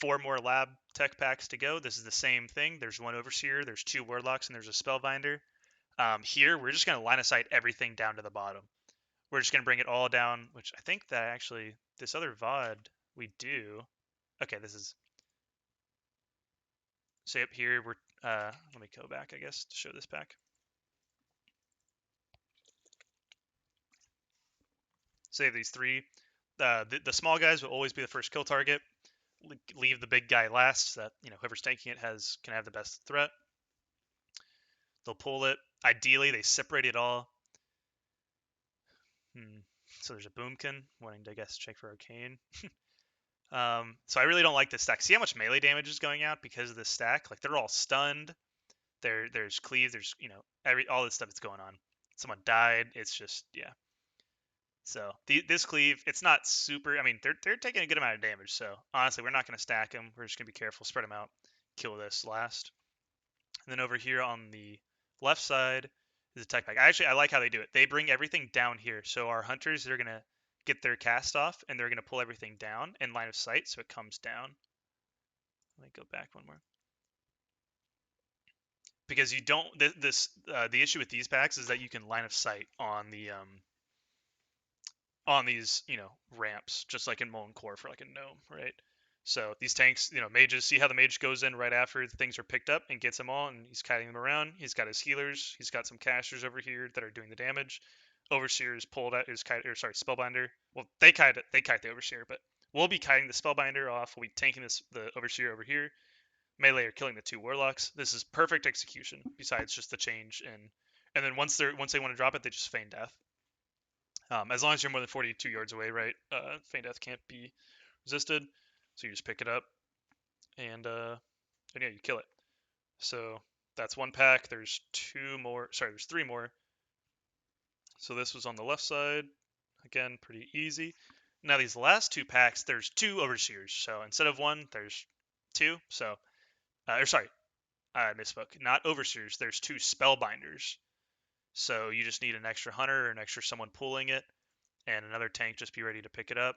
4 more lab tech packs to go. This is the same thing. There's 1 Overseer, there's 2 Warlocks, and there's a Spellbinder. Here, we're just going to line of sight everything down to the bottom. We're just going to bring it all down, which I think that actually, this other VOD we do. Okay, this is... So up here, we're... let me go back, I guess, to show this pack. So these 3. The small guys will always be the first kill target. Leave the big guy last, so that whoever's tanking it can have the best threat. They'll pull it. Ideally, they separate it all. So there's a Boomkin wanting to, I guess, check for Arcane. So I really don't like this stack. See how much melee damage is going out because of this stack? Like, they're all stunned. There's cleave. There's all this stuff that's going on. Someone died. It's just, yeah. So this cleave, it's not super. I mean, they're taking a good amount of damage. So honestly, we're not going to stack them. We're just going to be careful, spread them out, kill this last. And then over here on the left side is a tech pack. I like how they do it. They bring everything down here. So our hunters, they're going to get their cast off, and they're going to pull everything down in line of sight, so it comes down. Let me go back one more. Because you don't, the issue with these packs is that you can line of sight on these, ramps, just like in Molten Core for like a gnome, right? So these tanks, mages, see how the mage goes in right after the things are picked up and gets them all, and he's kiting them around. He's got his healers. He's got some casters over here that are doing the damage. Overseer is pulled out, Spellbinder. Well, they kite the Overseer, but we'll be kiting the Spellbinder off. We'll be tanking the Overseer over here. Melee are killing the 2 Warlocks. This is perfect execution, besides just the change and then once they want to drop it, they just feign death. As long as you're more than 42 yards away, right? Feign death can't be resisted, so you just pick it up, and yeah, you kill it. So that's 1 pack. There's 2 more. Sorry, there's 3 more. So this was on the left side. Again, pretty easy. Now these last 2 packs, there's 2 Overseers. So instead of 1, there's 2. So, I misspoke. Not Overseers. There's 2 Spellbinders. So you just need an extra hunter or an extra someone pulling it, and another tank just be ready to pick it up.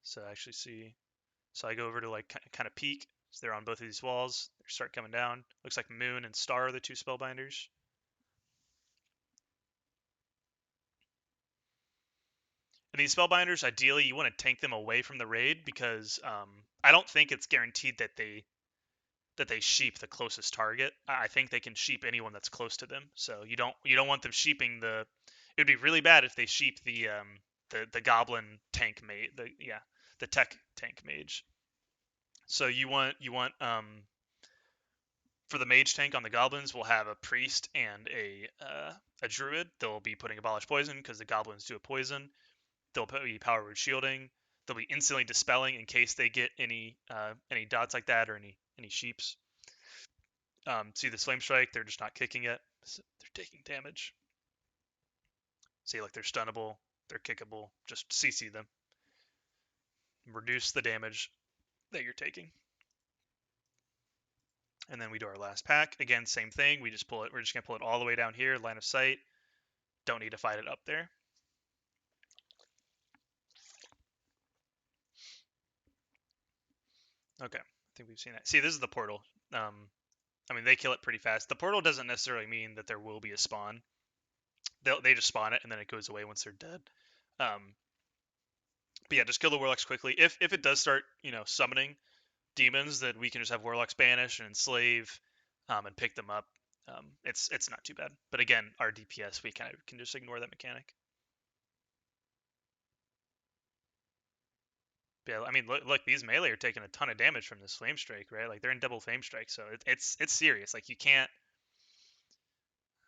So I actually see. So I go over to like kind of peek. So they're on both of these walls. They start coming down. Looks like Moon and Star are the 2 Spellbinders. And these Spellbinders, ideally, you want to tank them away from the raid because I don't think it's guaranteed that they sheep the closest target. I think they can sheep anyone that's close to them. So you don't want them sheeping the. It would be really bad if they sheep the goblin tank mage. The tech tank mage. So you want for the mage tank on the goblins, we'll have a priest and a druid. They'll be putting abolish poison because the goblins do a poison. They'll be power word shielding. They'll be instantly dispelling in case they get any dots like that or any sheeps. See this flame strike? They're just not kicking it. So they're taking damage. See, like they're stunnable, they're kickable. Just CC them. Reduce the damage that you're taking. And then we do our last pack. Again, same thing. We just pull it. We're just gonna pull it all the way down here, line of sight. Don't need to fight it up there. Okay, I think we've seen that. See, this is the portal. I mean, they kill it pretty fast. The portal doesn't necessarily mean that there will be a spawn. They just spawn it and then it goes away once they're dead. But yeah, just kill the warlocks quickly. If it does start, summoning demons, then we can just have warlocks banish and enslave, and pick them up. It's not too bad. But again, our DPS, we kind of can just ignore that mechanic. Yeah, I mean, look, these melee are taking a ton of damage from this flame strike, right? Like they're in double flame strike, so it's serious. Like you can't.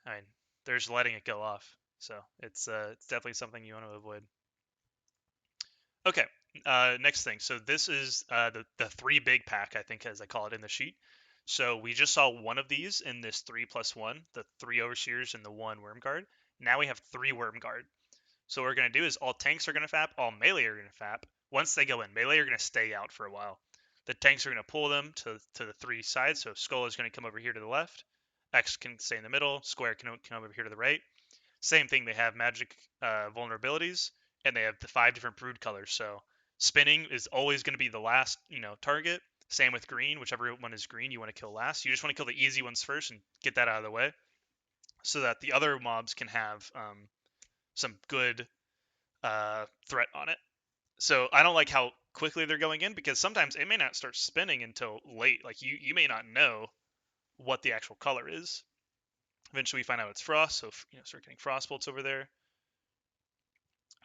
I mean, they're just letting it go off, so it's definitely something you want to avoid. Okay, next thing. So this is the 3 big pack, I think, as I call it in the sheet. So we just saw one of these in this 3+1, the 3 Overseers and the 1 Worm Guard. Now we have 3 Worm Guard. So what we're going to do is all tanks are going to fap, all melee are going to fap. Once they go in, melee are going to stay out for a while. The tanks are going to pull them to the 3 sides. So Skull is going to come over here to the left. X can stay in the middle. Square can come over here to the right. Same thing, they have magic vulnerabilities, and they have the 5 different brood colors. So spinning is always going to be the last, target. Same with green, whichever one is green you want to kill last. You just want to kill the easy ones first and get that out of the way, so that the other mobs can have some good threat on it. So I don't like how quickly they're going in, because sometimes it may not start spinning until late. Like you may not know what the actual color is. Eventually we find out it's frost, so start getting frost bolts over there.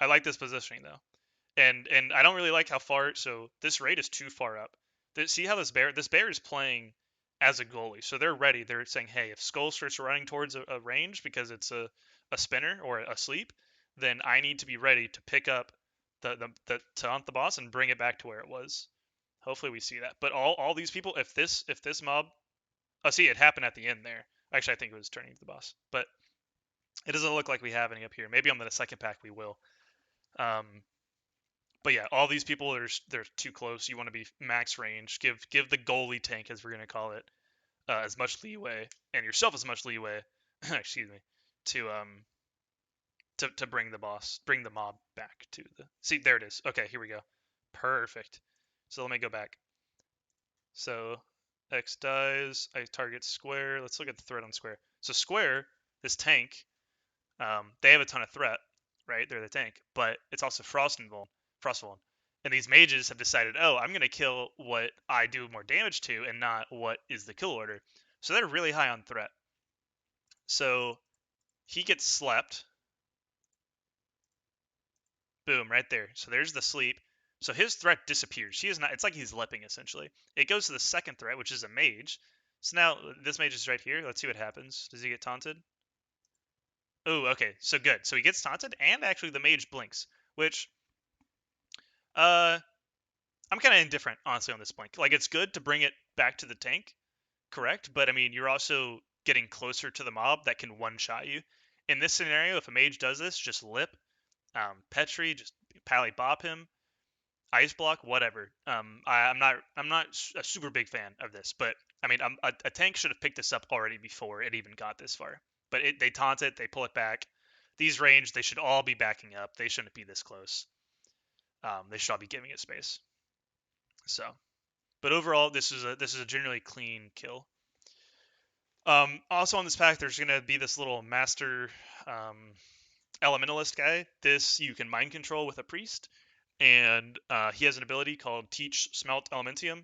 I like this positioning though. And I don't really like how far. So this raid is too far up. See how this bear is playing as a goalie, so they're ready. They're saying, hey, if Skull starts running towards a range because it's a spinner or a sleep, then I need to be ready to pick up the taunt the boss and bring it back to where it was. Hopefully we see that. But all these people, if this mob, oh, see, it happened at the end there. Actually, I think it was turning to the boss, but it doesn't look like we have any up here. Maybe on the second pack we will. But yeah, all these people they're too close. You want to be max range. Give the goalie tank, as we're gonna call it, as much leeway, and yourself as much leeway. excuse me, to bring the mob back to the. See, there it is. Okay, here we go. Perfect. So let me go back. So X dies. I target square. Let's look at the threat on square. So square, this tank, they have a ton of threat, right? They're the tank, but it's also frostful. And these mages have decided, oh, I'm going to kill what I do more damage to and not what is the kill order. So they're really high on threat. So he gets slept. Boom, right there. So there's the sleep. So his threat disappears. He is not. It's like he's leaping essentially. It goes to the second threat, which is a mage. So now this mage is right here. Let's see what happens. Does he get taunted? Oh, okay. So good. So he gets taunted, and actually the mage blinks, which I'm kind of indifferent, honestly, on this blink. Like, it's good to bring it back to the tank, correct? But I mean, you're also getting closer to the mob that can one-shot you. In this scenario, if a mage does this, just lip, Petri, just pally bop him, ice block, whatever. I'm not a super big fan of this, but I mean, a tank should have picked this up already before it even got this far. But they taunt it, they pull it back. These range, they should all be backing up. They shouldn't be this close. They should all be giving it space. So, but overall, this is a generally clean kill. Also on this pack, there's gonna be this little master elementalist guy. This you can mind control with a priest, and he has an ability called Teach Smelt Elementium.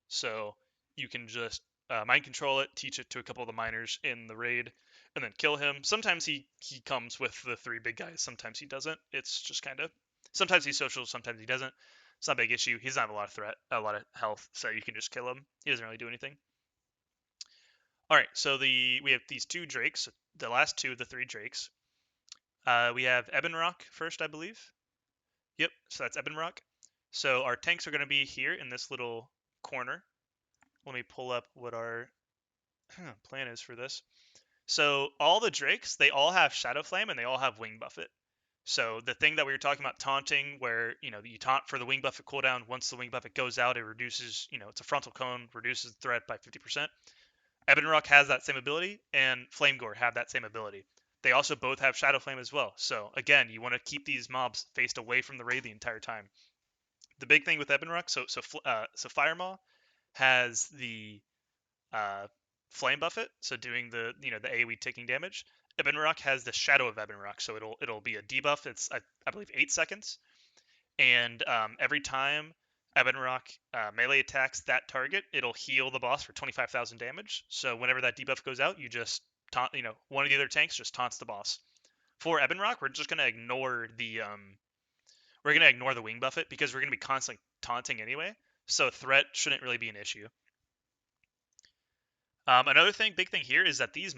So you can just mind control it, teach it to a couple of the miners in the raid, and then kill him. Sometimes he comes with the 3 big guys. Sometimes he doesn't. It's just kind of, sometimes he's social, sometimes he doesn't. It's not a big issue. He doesn't have a lot of a lot of health, so you can just kill him. He doesn't really do anything. All right, so we have these 2 drakes. The last 2 of the 3 drakes. We have Ebonroc first, I believe. Yep, so that's Ebonroc. So our tanks are going to be here in this little corner. Let me pull up what our plan is for this. So all the drakes, they all have Shadow Flame and they all have Wing Buffet. So the thing that we were talking about taunting, where you taunt for the Wing Buffet cooldown. Once the Wing Buffet goes out, it reduces, it's a frontal cone, reduces the threat by 50%. Ebonroc has that same ability, and Flamegor have that same ability. They also both have Shadow Flame as well. So again, you want to keep these mobs faced away from the raid the entire time. The big thing with Ebonroc, so Firemaw has the Flame Buffet, so doing the the AoE taking damage. Ebonroc has the Shadow of Ebonroc, so it'll be a debuff. It's I believe 8 seconds, and every time Ebonroc melee attacks that target, it'll heal the boss for 25,000 damage. So whenever that debuff goes out, you just taunt. One of the other tanks just taunts the boss. For Ebonroc, we're just gonna ignore the Wing Buffet because we're gonna be constantly taunting anyway. So threat shouldn't really be an issue. Another big thing here is that these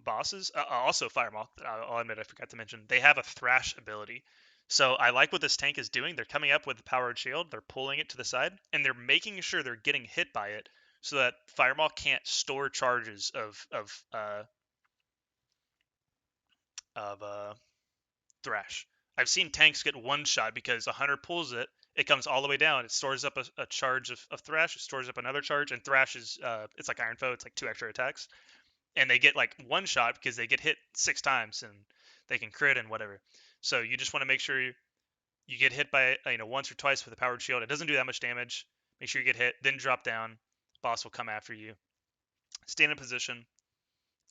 bosses, also Firemaw, I'll admit I forgot to mention, they have a Thrash ability. So I like what this tank is doing. They're coming up with the Powered Shield, they're pulling it to the side, and they're making sure they're getting hit by it so that Firemaw can't store charges of Thrash. I've seen tanks get one shot because a hunter pulls it, it comes all the way down, it stores up a charge of Thrash, it stores up another charge, and Thrash is it's like Iron Foe, it's like 2 extra attacks, and they get like one shot because they get hit 6 times and they can crit and whatever. So you just want to make sure you get hit by once or twice with a powered shield. It doesn't do that much damage. Make sure you get hit, then drop down. Boss will come after you. Stand in position.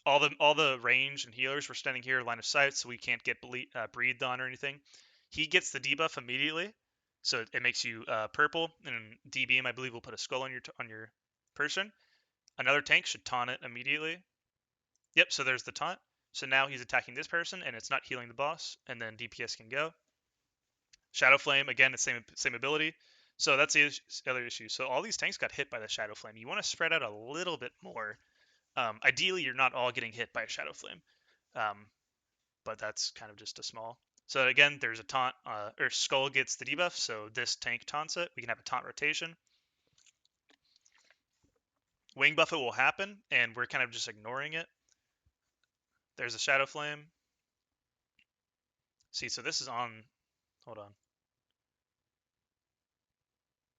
All the range and healers were standing here line of sight, so we can't get breathed on or anything. He gets the debuff immediately, so it makes you purple. And D-beam, I believe, will put a skull on your person. Another tank should taunt it immediately. Yep. So there's the taunt. So now he's attacking this person, and it's not healing the boss. And then DPS can go. Shadow Flame, again, the same ability. So that's the other issue. So all these tanks got hit by the Shadow Flame. You want to spread out a little bit more. Ideally, you're not all getting hit by a Shadow Flame, but that's kind of just a small. So again, there's a taunt, or Skull gets the debuff, so this tank taunts it. We can have a taunt rotation. Wing Buffet will happen, and we're kind of just ignoring it. There's a Shadow Flame. See, so this is on. Hold on.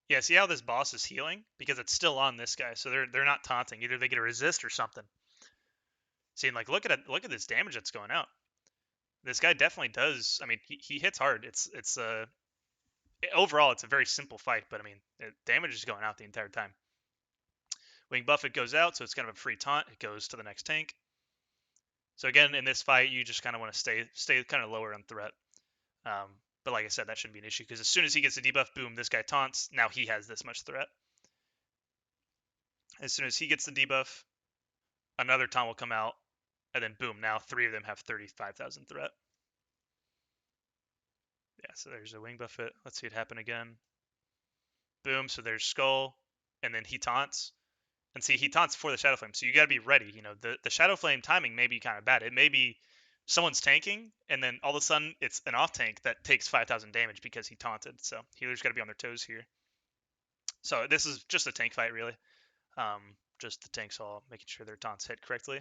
Yeah, see how this boss is healing? Because it's still on this guy, so they're not taunting. Either they get a resist or something. See, like look at this damage that's going out. This guy definitely does. I mean, he hits hard. It's overall it's a very simple fight, but I mean, damage is going out the entire time. Wing Buffet goes out, so it's kind of a free taunt. It goes to the next tank. So again, in this fight, you just kind of want to stay kind of lower on threat. But like I said, that shouldn't be an issue because as soon as he gets the debuff, boom, this guy taunts. Now he has this much threat. As soon as he gets the debuff, another taunt will come out, and then boom, now 3 of them have 35,000 threat. Yeah, so there's a Wing Buffet. Let's see it happen again. Boom, so there's Skull, and then he taunts. And see, he taunts for the Shadow Flame, so you gotta be ready. The Shadow Flame timing may be kind of bad. It may be someone's tanking, and then all of a sudden it's an off tank that takes 5,000 damage because he taunted. So healers got to be on their toes here. So this is just a tank fight, really. Just the tanks all making sure their taunts hit correctly.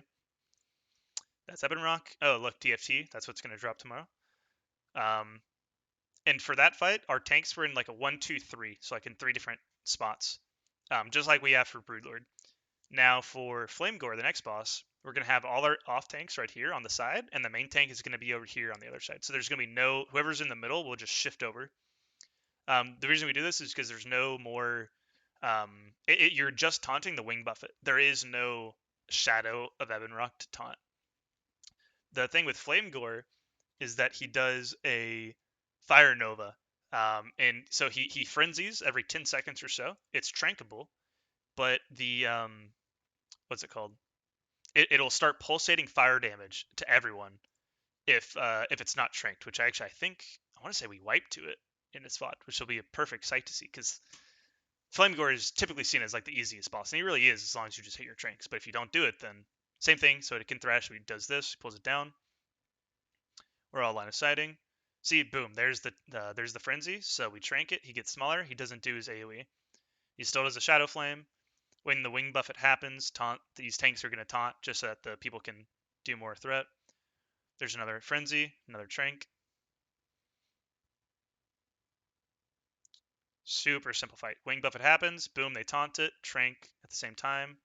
That's Ebonroc. Oh, look, TFT. That's what's going to drop tomorrow. And for that fight, our tanks were in like a 1, 2, 3, so like in 3 different spots, just like we have for Broodlord. Now for Flamegor, the next boss, we're going to have all our off tanks right here on the side, and the main tank is going to be over here on the other side. So there's going to be whoever's in the middle will just shift over. The reason we do this is because there's no more, you're just taunting the Wing Buffet. There is no Shadow of Ebonroc to taunt. The thing with Flamegor is that he does a Fire Nova. And so he frenzies every 10 seconds or so. It's trankable, but the what's it called? It'll start pulsating fire damage to everyone if it's not tranked. Which I think I want to say we wipe to it in this spot, which will be a perfect sight to see because Flamegor is typically seen as like the easiest boss, and he really is as long as you just hit your tranks. But if you don't do it, then same thing. So it can thrash. He does this, pulls it down. We're all line of sighting. See, boom, there's the frenzy. So we trank it. He gets smaller. He doesn't do his AoE. He still does a Shadow Flame. When the Wing Buffet happens, these tanks are going to taunt just so that the people can do more threat. There's another frenzy, another trank. Super simple fight. Wing Buffet happens. Boom, they taunt it. Trank at the same time.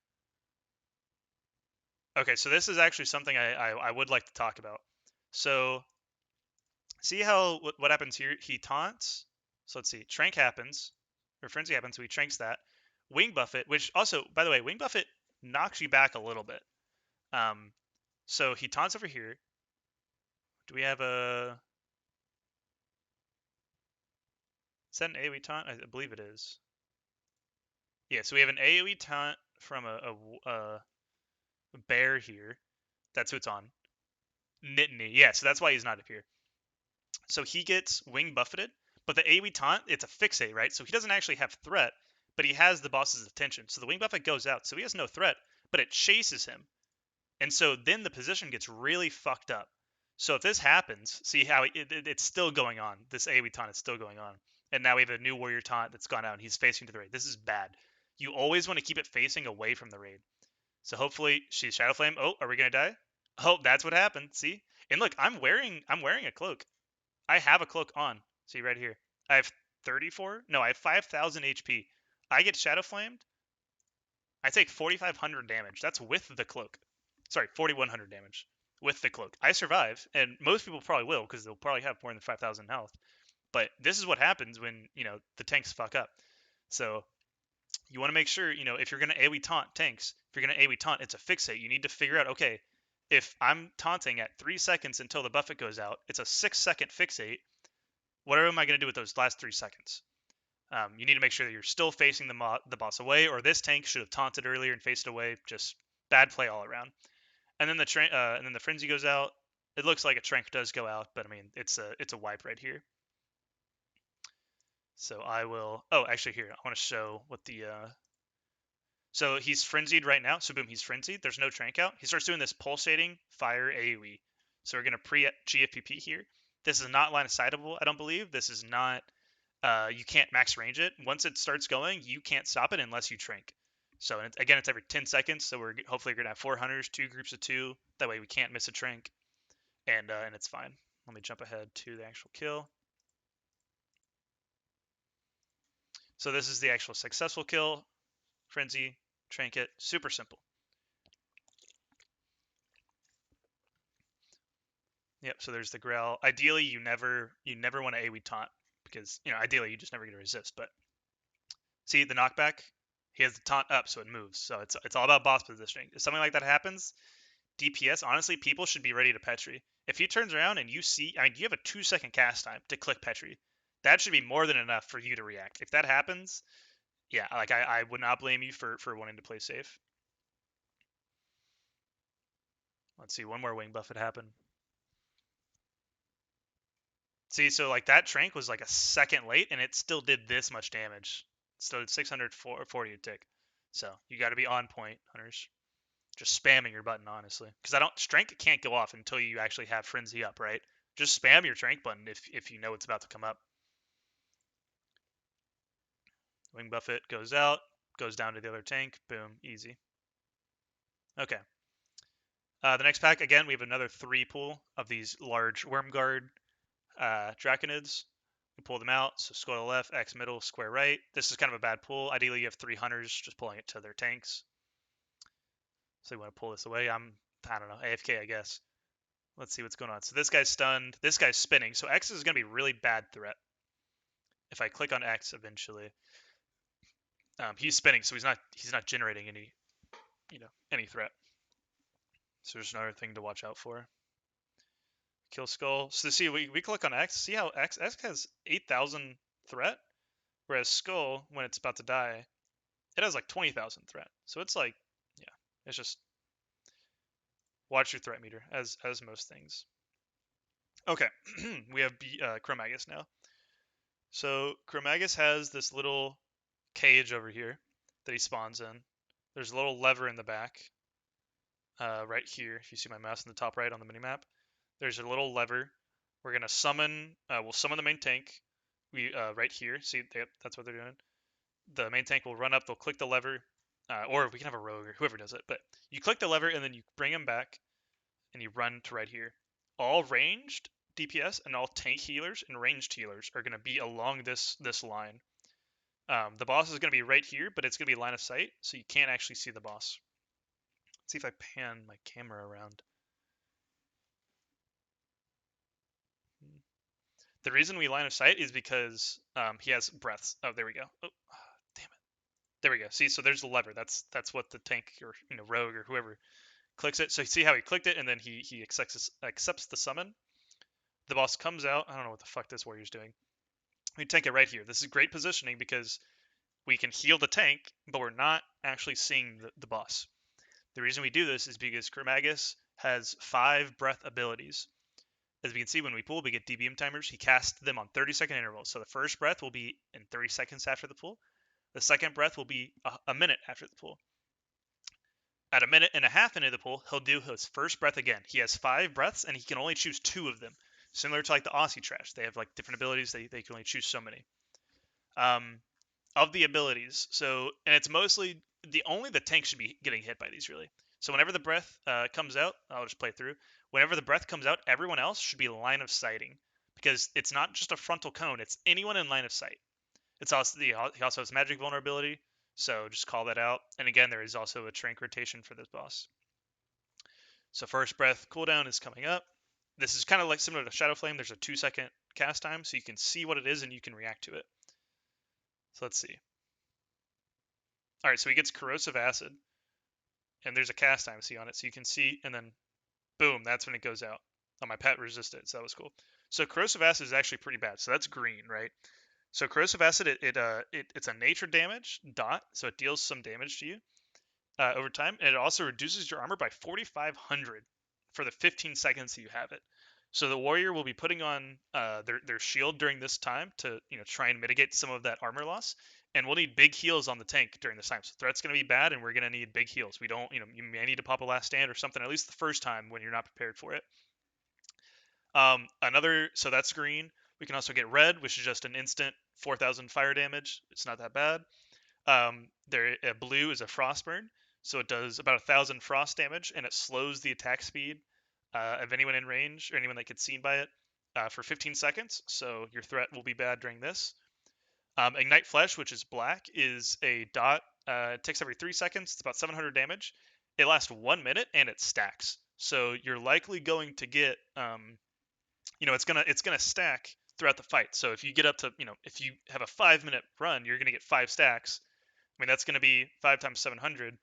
Okay, so this is actually something I would like to talk about. So see how what happens here? He taunts. So let's see. Trank happens, or frenzy happens. So he tranks that. Wing Buffet, which also, by the way, Wing Buffet knocks you back a little bit. So he taunts over here. Do we have a? Is that an AoE taunt? I believe it is. Yeah, so we have an AoE taunt from a bear here. That's who it's on. Nittany. Yeah, so that's why he's not up here. So he gets Wing Buffeted, but the AoE taunt, it's a fixate, right? So he doesn't actually have threat, but he has the boss's attention. So the Wing Buffet goes out, so he has no threat, but it chases him. And so then the position gets really fucked up. So if this happens, see how it's still going on. This AoE taunt is still going on. And now we have a new warrior taunt that's gone out, and he's facing to the right. This is bad. you always want to keep it facing away from the raid. So hopefully she's Shadow Flame. Oh, are we gonna die? Oh, that's what happened. See? And look, I'm wearing a cloak. I have a cloak on. See right here. I have 34. No, I have 5,000 HP. I get Shadow Flamed. I take 4,500 damage. That's with the cloak. Sorry, 4,100 damage with the cloak. I survive, and most people probably will because they'll probably have more than 5,000 health. But this is what happens when the tanks fuck up. So you want to make sure if you're gonna AoE taunt tanks, if you're gonna AoE taunt, it's a fixate. You need to figure out, okay, if I'm taunting at 3 seconds until the buffet goes out, it's a 6-second fixate. What am I gonna do with those last 3 seconds? You need to make sure that you're still facing the boss away, or this tank should have taunted earlier and faced away. Just bad play all around. And then the frenzy goes out. It looks like a trank does go out, but I mean it's a wipe right here. So I will. Oh, actually, here I want to show what the. So he's frenzied right now. So boom, he's frenzied. There's no trank out. He starts doing this pulsating fire AoE. So we're gonna pre GFPP here. This is not line of sightable, I don't believe. This is not. You can't max range it. Once it starts going, you can't stop it unless you trank. So again, it's every 10 seconds. So we're hopefully gonna have 4 hunters, 2 groups of 2. That way we can't miss a trank, and it's fine. Let me jump ahead to the actual kill. So this is the actual successful kill. Frenzy, trinket, super simple. Yep. So there's the growl. Ideally, you never want to AoE taunt because ideally you just never get to resist. But see the knockback. He has the taunt up, so it moves. So it's all about boss positioning. If something like that happens, DPS, honestly, people should be ready to Petri. If he turns around and you see, you have a 2-second cast time to click Petri. That should be more than enough for you to react. If that happens, yeah, like I would not blame you for wanting to play safe. Let's see, one more wing buff had happened. See, so like that trank was like a second late, and it still did this much damage. Still did 640 a tick. So you got to be on point, hunters. Just spamming your button, honestly, because strength can't go off until you actually have frenzy up, right? Just spam your trank button if you know it's about to come up. Wing buffet goes out, goes down to the other tank. Boom, easy. Okay. The next pack, again, we have another 3 pool of these large Wormguard Draconids. We pull them out, so skull to the left, X middle, square right. This is kind of a bad pull. Ideally, you have 3 hunters just pulling it to their tanks. So you want to pull this away. I don't know, AFK, I guess. Let's see what's going on. So this guy's stunned. This guy's spinning. So X is going to be really bad threat. If I click on X eventually, he's spinning, so he's not generating any threat. So there's another thing to watch out for. Kill skull. So see, we click on X. See how X has 8,000 threat, whereas skull, when it's about to die, it has like 20,000 threat. So it's like, yeah, it's just watch your threat meter as most things. Okay, we have Chromaggus now. So Chromaggus has this little cage over here that he spawns in. There's a little lever in the back, right here. If you see my mouse in the top right on the minimap, there's a little lever. We're gonna summon. We'll summon the main tank. We right here. See, that's what they're doing. The main tank will run up. They'll click the lever, or we can have a rogue or whoever does it. But you click the lever and then you bring him back, and you run to right here. All ranged DPS and all tank healers and ranged healers are gonna be along this line. The boss is going to be right here, but it's going to be line of sight, so you can't actually see the boss. Let's see if I pan my camera around. The reason we line of sight is because he has breaths. Oh, there we go. Oh, damn it. There we go. See, so there's the lever. That's what the tank or rogue or whoever clicks it. So you see how he clicked it, and then he accepts the summon. The boss comes out. I don't know what the fuck this warrior's doing. We tank it right here. This is great positioning because we can heal the tank, but we're not actually seeing the boss. The reason we do this is because Chromaggus has 5 breath abilities. As we can see, when we pull, we get DBM timers. He casts them on 30-second intervals. So the first breath will be in 30 seconds after the pull. The second breath will be a minute after the pull. At a minute and a half into the pull, he'll do his first breath again. He has 5 breaths, and he can only choose 2 of them. Similar to like the Aussie trash. They have like different abilities. They can only choose so many. of the abilities. So, and it's mostly only the tank should be getting hit by these really. So whenever the breath comes out, I'll just play through. Whenever the breath comes out, everyone else should be line of sighting because it's not just a frontal cone; it's anyone in line of sight. It's also he also has magic vulnerability, so just call that out. And again, there is also a trank rotation for this boss. So first breath cooldown is coming up. This is kind of like similar to Shadow Flame. There's a 2-second cast time, so you can see what it is and you can react to it. So let's see. All right, so he gets corrosive acid, and there's a cast time see on it, so you can see, and then boom, that's when it goes out. Oh, my pet resisted, so that was cool. So corrosive acid is actually pretty bad. So that's green, right? So corrosive acid, it's a nature damage dot, so it deals some damage to you over time, and it also reduces your armor by 4,500 for the 15 seconds that you have it. So the warrior will be putting on their shield during this time to try and mitigate some of that armor loss, and we'll need big heals on the tank during this time. So threat's going to be bad, and we're going to need big heals. We don't, you may need to pop a last stand or something at least the first time when you're not prepared for it. So that's green. We can also get red, which is just an instant 4,000 fire damage. It's not that bad. Blue is a frostburn, so it does about 1,000 frost damage, and it slows the attack speed of anyone in range or anyone that gets seen by it for 15 seconds. So your threat will be bad during this. Ignite Flesh, which is black, is a dot. It takes every 3 seconds. It's about 700 damage. It lasts 1 minute and it stacks. So you're likely going to get, it's gonna stack throughout the fight. So if you get up to, if you have a 5-minute run, you're gonna get 5 stacks. I mean, that's going to be 5 times 700.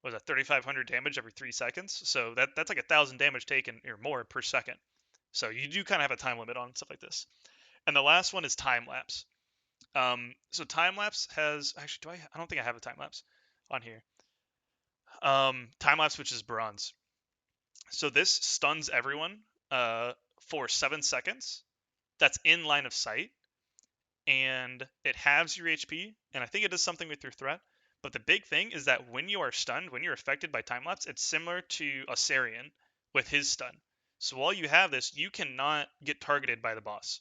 Was that 3,500 damage every 3 seconds? So that's like 1,000 damage taken or more per second. So you do kind of have a time limit on stuff like this. And the last one is time lapse. So time lapse has actually I don't think I have a time lapse on here. Time lapse, which is bronze. So this stuns everyone for 7 seconds. That's in line of sight, and it halves your HP, and I think it does something with your threat. But the big thing is that when you are stunned, when you're affected by time lapse, it's similar to Asarian with his stun. So while you have this, you cannot get targeted by the boss.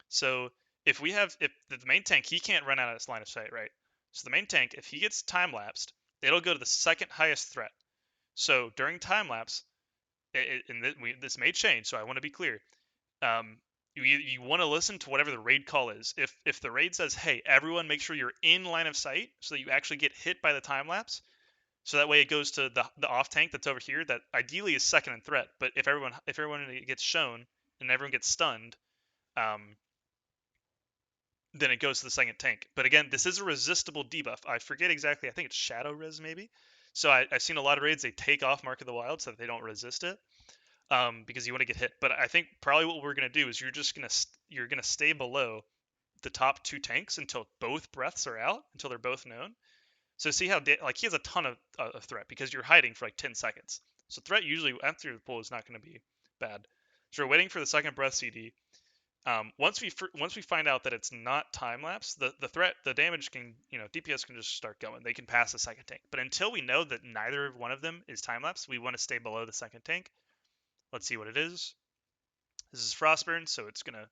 So if the main tank, he can't run out of his line of sight, right? So the main tank, if he gets time lapsed, it'll go to the second highest threat. So during time lapse, this may change, so I want to be clear. You want to listen to whatever the raid call is. If the raid says, "Hey, everyone, make sure you're in line of sight," so that you actually get hit by the time lapse, so that way it goes to the off tank that's over here. That ideally is second in threat, but if everyone gets shown and everyone gets stunned, then it goes to the second tank. But again, this is a resistible debuff. I forget exactly. I think it's Shadow Res maybe. So I've seen a lot of raids they take off Mark of the Wild so that they don't resist it. Because you want to get hit. But I think probably what we're gonna do is you're gonna stay below the top 2 tanks until both breaths are out, until they're both known. So see how like he has a ton of threat because you're hiding for like 10 seconds. So threat usually after the pull is not going to be bad. So we're waiting for the second breath CD. Once we find out that it's not time lapse, the damage can DPS can just start going. They can pass the second tank. But until we know that neither one of them is time lapse, we want to stay below the second tank. Let's see what it is. This is Frostburn, so it's going to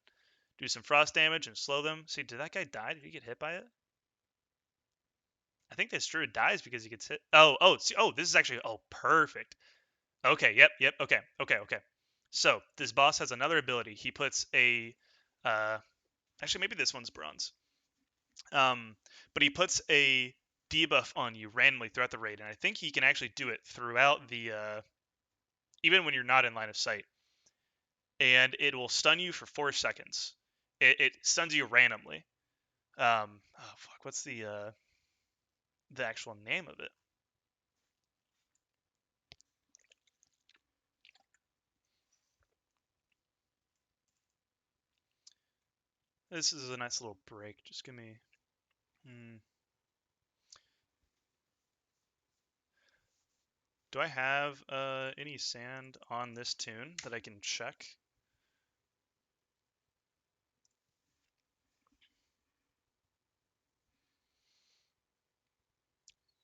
do some frost damage and slow them. See, did that guy die? Did he get hit by it? I think this druid dies because he gets hit. This is actually, perfect. Okay, yep, okay. So, this boss has another ability. He puts actually, maybe this one's bronze. But he puts a debuff on you randomly throughout the raid, and I think he can actually do it throughout even when you're not in line of sight. And it will stun you for 4 seconds. It stuns you randomly. What's the actual name of it? This is a nice little break. Just give me. Do I have any sand on this tune that I can check?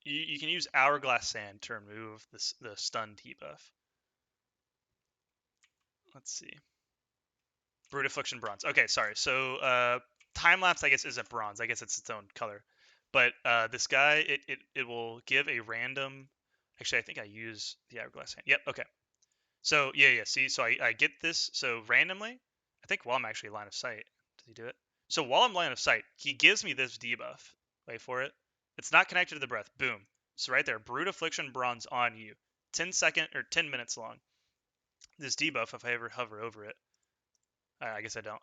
You can use Hourglass Sand to remove the stun debuff. Let's see. Brute Affliction Bronze. Okay, sorry. So Time Lapse, I guess, isn't bronze. I guess it's its own color. But this guy, it will give a random. Actually, I think I use the hourglass hand. Yep. Okay. So yeah. See, so I get this. So randomly, I think while I'm actually line of sight, does he do it? So while I'm line of sight, he gives me this debuff. Wait for it. It's not connected to the breath. Boom. So right there, Brute Affliction Bronze on you. 10 minutes long. This debuff, if I ever hover over it, I guess I don't.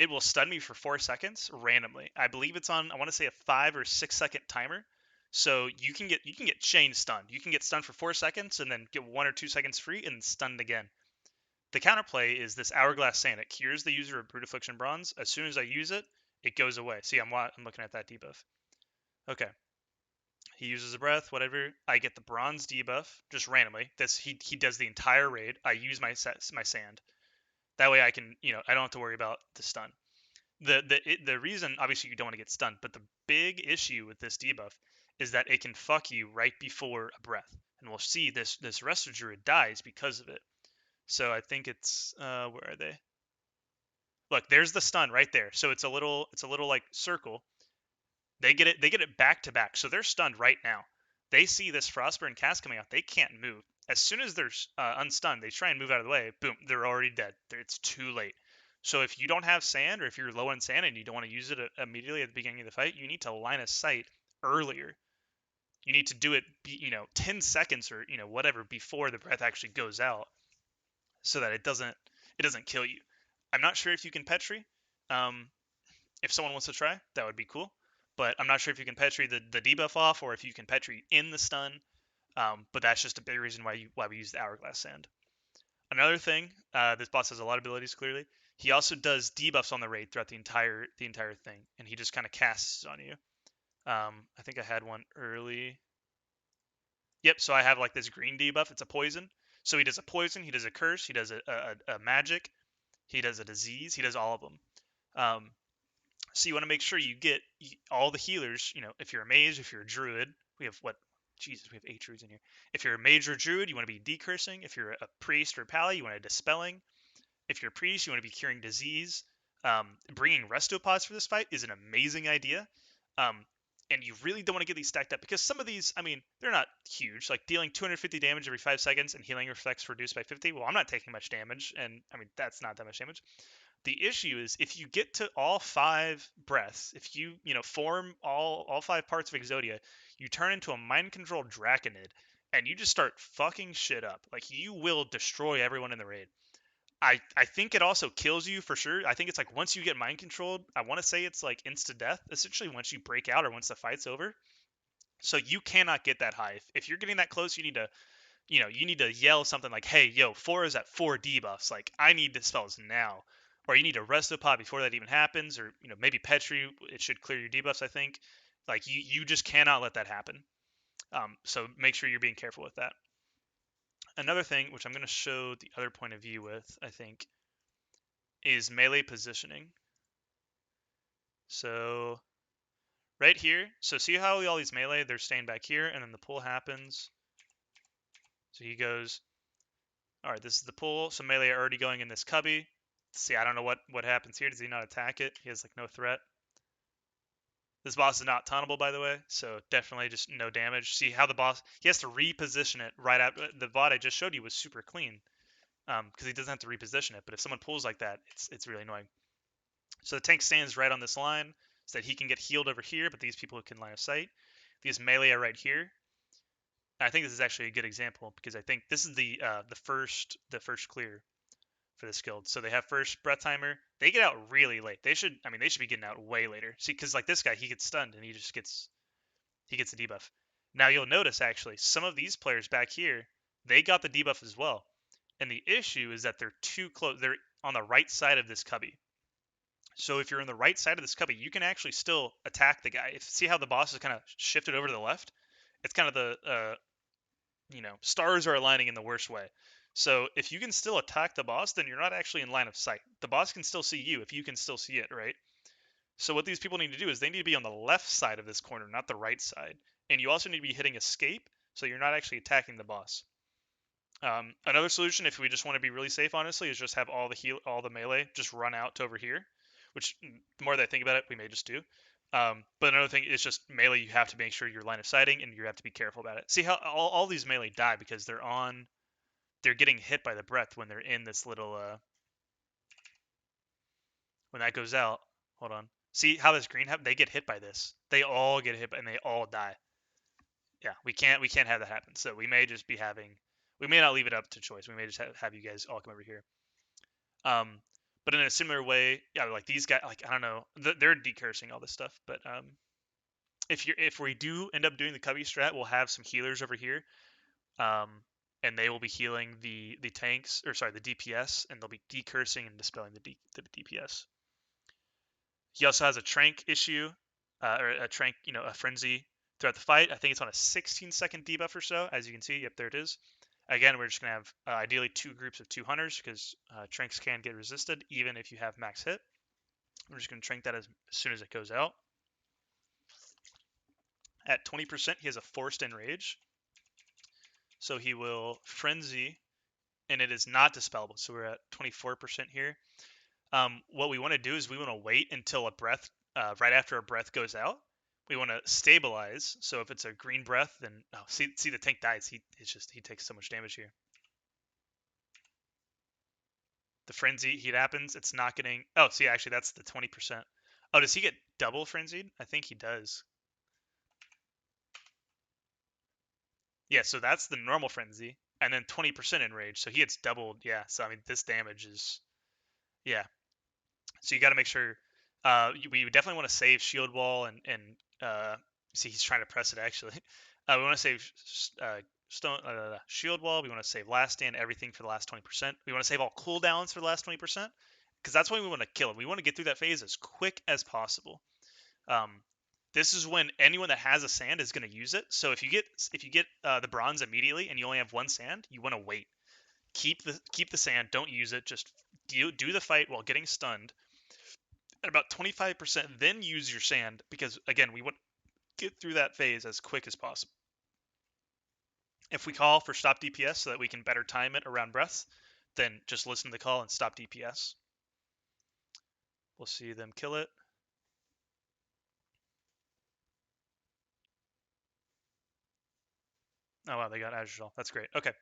It will stun me for 4 seconds randomly. I believe it's on. I want to say a 5 or 6 second timer. So you can get chain stunned. You can get stunned for 4 seconds and then get 1 or 2 seconds free and stunned again. The counterplay is this Hourglass Sand. It cures the user of Brute Affliction Bronze. As soon as I use it, it goes away. See, I'm looking at that debuff. Okay. He uses a breath, whatever. I get the bronze debuff just randomly. He does the entire raid. I use my sand. That way I can, I don't have to worry about the stun. The reason, obviously, you don't want to get stunned, but the big issue with this debuff is that it can fuck you right before a breath, and we'll see this Resto Druid dies because of it. So I think it's where are they? Look, there's the stun right there. So it's a little like circle. They get it back to back. So they're stunned right now. They see this Frostburn cast coming out. They can't move. As soon as they're unstunned, they try and move out of the way. Boom, they're already dead. It's too late. So if you don't have sand, or if you're low on sand and you don't want to use it immediately at the beginning of the fight, you need to line of sight earlier. You need to do it, 10 seconds or whatever before the breath actually goes out, so that it doesn't kill you. I'm not sure if you can Petri. If someone wants to try, that would be cool. But I'm not sure if you can Petri the debuff off or if you can Petri in the stun. But that's just a big reason why we use the Hourglass Sand. Another thing, this boss has a lot of abilities. Clearly, he also does debuffs on the raid throughout the entire thing, and he just kind of casts on you. I think I had one early. Yep. So I have like this green debuff. It's a poison. So he does a poison. He does a curse. He does a magic. He does a disease. He does all of them. So you want to make sure you get all the healers. If you're a mage, if you're a druid, we have what? Jesus, we have 8 druids in here. If you're a mage or druid, you want to be decursing. If you're a priest or pally, you want to dispelling. If you're a priest, you want to be curing disease. Bringing restopods for this fight is an amazing idea. And you really don't want to get these stacked up because some of these, they're not huge. Like dealing 250 damage every 5 seconds and healing reflex reduced by 50. Well, I'm not taking much damage, and that's not that much damage. The issue is if you get to all 5 breaths, if you form all 5 parts of Exodia, you turn into a mind-controlled Draconid, and you just start fucking shit up. Like, you will destroy everyone in the raid. I think it also kills you for sure. I think it's like once you get mind controlled, I want to say it's like insta death, essentially once you break out or once the fight's over. So you cannot get that high. If you're getting that close, you need to you need to yell something like, "Hey, yo, 4 is at 4 debuffs. Like, I need dispels now." Or you need a Restopod before that even happens, or maybe Petri. It should clear your debuffs, I think. Like, you just cannot let that happen. So make sure you're being careful with that. Another thing, which I'm going to show the other point of view with, I think, is melee positioning. So right here, so see how all these melee, they're staying back here, and then the pull happens. So he goes, all right, this is the pull. So melee are already going in this cubby. See, I don't know what happens here. Does he not attack it? He has like no threat. This boss is not tunnable, by the way, so definitely just no damage. See how the boss, he has to reposition it right after. The VOD I just showed you was super clean because he doesn't have to reposition it. But if someone pulls like that, it's really annoying. So the tank stands right on this line so that he can get healed over here, but these people can line of sight. These melee are right here. I think this is actually a good example because I think this is the first clear for this guild. So they have first breath timer. They get out really late. They should be getting out way later. See, because like this guy, he gets stunned and he gets a debuff. Now you'll notice actually some of these players back here, they got the debuff as well. And the issue is that they're too close. They're on the right side of this cubby. So if you're on the right side of this cubby, you can actually still attack the guy. See how the boss is kind of shifted over to the left? It's kind of the stars are aligning in the worst way. So if you can still attack the boss, then you're not actually in line of sight. The boss can still see you if you can still see it, right? So what these people need to do is they need to be on the left side of this corner, not the right side. And you also need to be hitting escape, so you're not actually attacking the boss. Another solution, if we just want to be really safe, honestly, is just have all the melee just run out to over here, which the more that I think about it, we may just do. But another thing is just melee. You have to make sure you're line of sighting, and you have to be careful about it. See how all these melee die because they're getting hit by the breath when they're in this little when that goes out. Hold on. See how this green they get hit by this. They all get hit and they all die. Yeah, we can't have that happen. So we may just be having we may not leave it up to choice. We may just have you guys all come over here. Um, but in a similar way, yeah, like these guys, like I don't know, they're decursing all this stuff. But if we do end up doing the Cubby strat, we'll have some healers over here, um, and they will be healing the tanks, or sorry, the DPS, and they'll be decursing and dispelling the DPS. He also has a trank issue, or a trank, a frenzy throughout the fight. I think it's on a 16-second debuff or so, as you can see. Yep, there it is. Again, we're just going to have ideally 2 groups of 2 hunters because tranks can get resisted even if you have max hit. We're just going to trank that as soon as it goes out. At 20%, he has a forced enrage. So he will frenzy, and it is not dispellable. So we're at 24% here. What we want to do is we want to wait until a breath, right after a breath goes out. We want to stabilize. So if it's a green breath, then see the tank dies. He takes so much damage here. The frenzy heat happens. It's not getting. Oh, see, actually that's the 20%. Oh, does he get double frenzied? I think he does. Yeah, so that's the normal frenzy, and then 20% enrage. So he gets doubled. Yeah. So I mean, this damage is. Yeah. So you got to make sure. We definitely want to save shield wall and see he's trying to press it actually. We want to save shield wall. We want to save last stand, everything for the last 20%. We want to save all cooldowns for the last 20% because that's when we want to kill him. We want to get through that phase as quick as possible. Um, this is when anyone that has a sand is going to use it. So if you get the bronze immediately and you only have 1 sand, you want to wait. Keep the sand. Don't use it. Just do the fight while getting stunned at about 25%, then use your sand because again, we want to get through that phase as quick as possible. If we call for stop DPS so that we can better time it around breaths, then just listen to the call and stop DPS. We'll see them kill it. Oh wow, they got Azrael. That's great. Okay.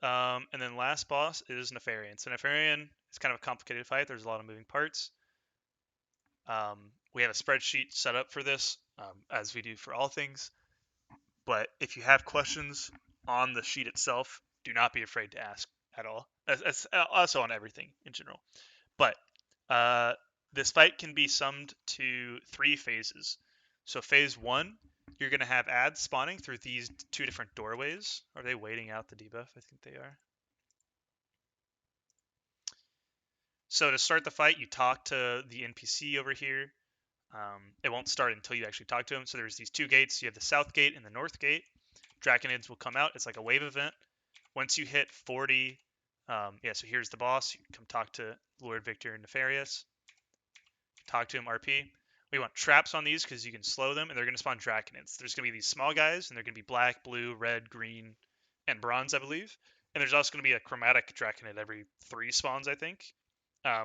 And then last boss is Nefarian. So Nefarian is kind of a complicated fight. There's a lot of moving parts. We have a spreadsheet set up for this, as we do for all things. But if you have questions on the sheet itself, do not be afraid to ask at all. As also on everything in general. But this fight can be summed to 3 phases. So phase 1, you're going to have ads spawning through these 2 different doorways. Are they waiting out the debuff? I think they are. So to start the fight, you talk to the NPC over here. It won't start until you actually talk to him. So there's these 2 gates. You have the south gate and the north gate. Draconids will come out. It's like a wave event. Once you hit 40, so here's the boss. You come talk to Lord Victor and Nefarious. Talk to him, RP. We want traps on these because you can slow them, and they're going to spawn Draconids. There's going to be these small guys, and they're going to be black, blue, red, green, and bronze, I believe. And there's also going to be a chromatic Draconid every 3 spawns, I think.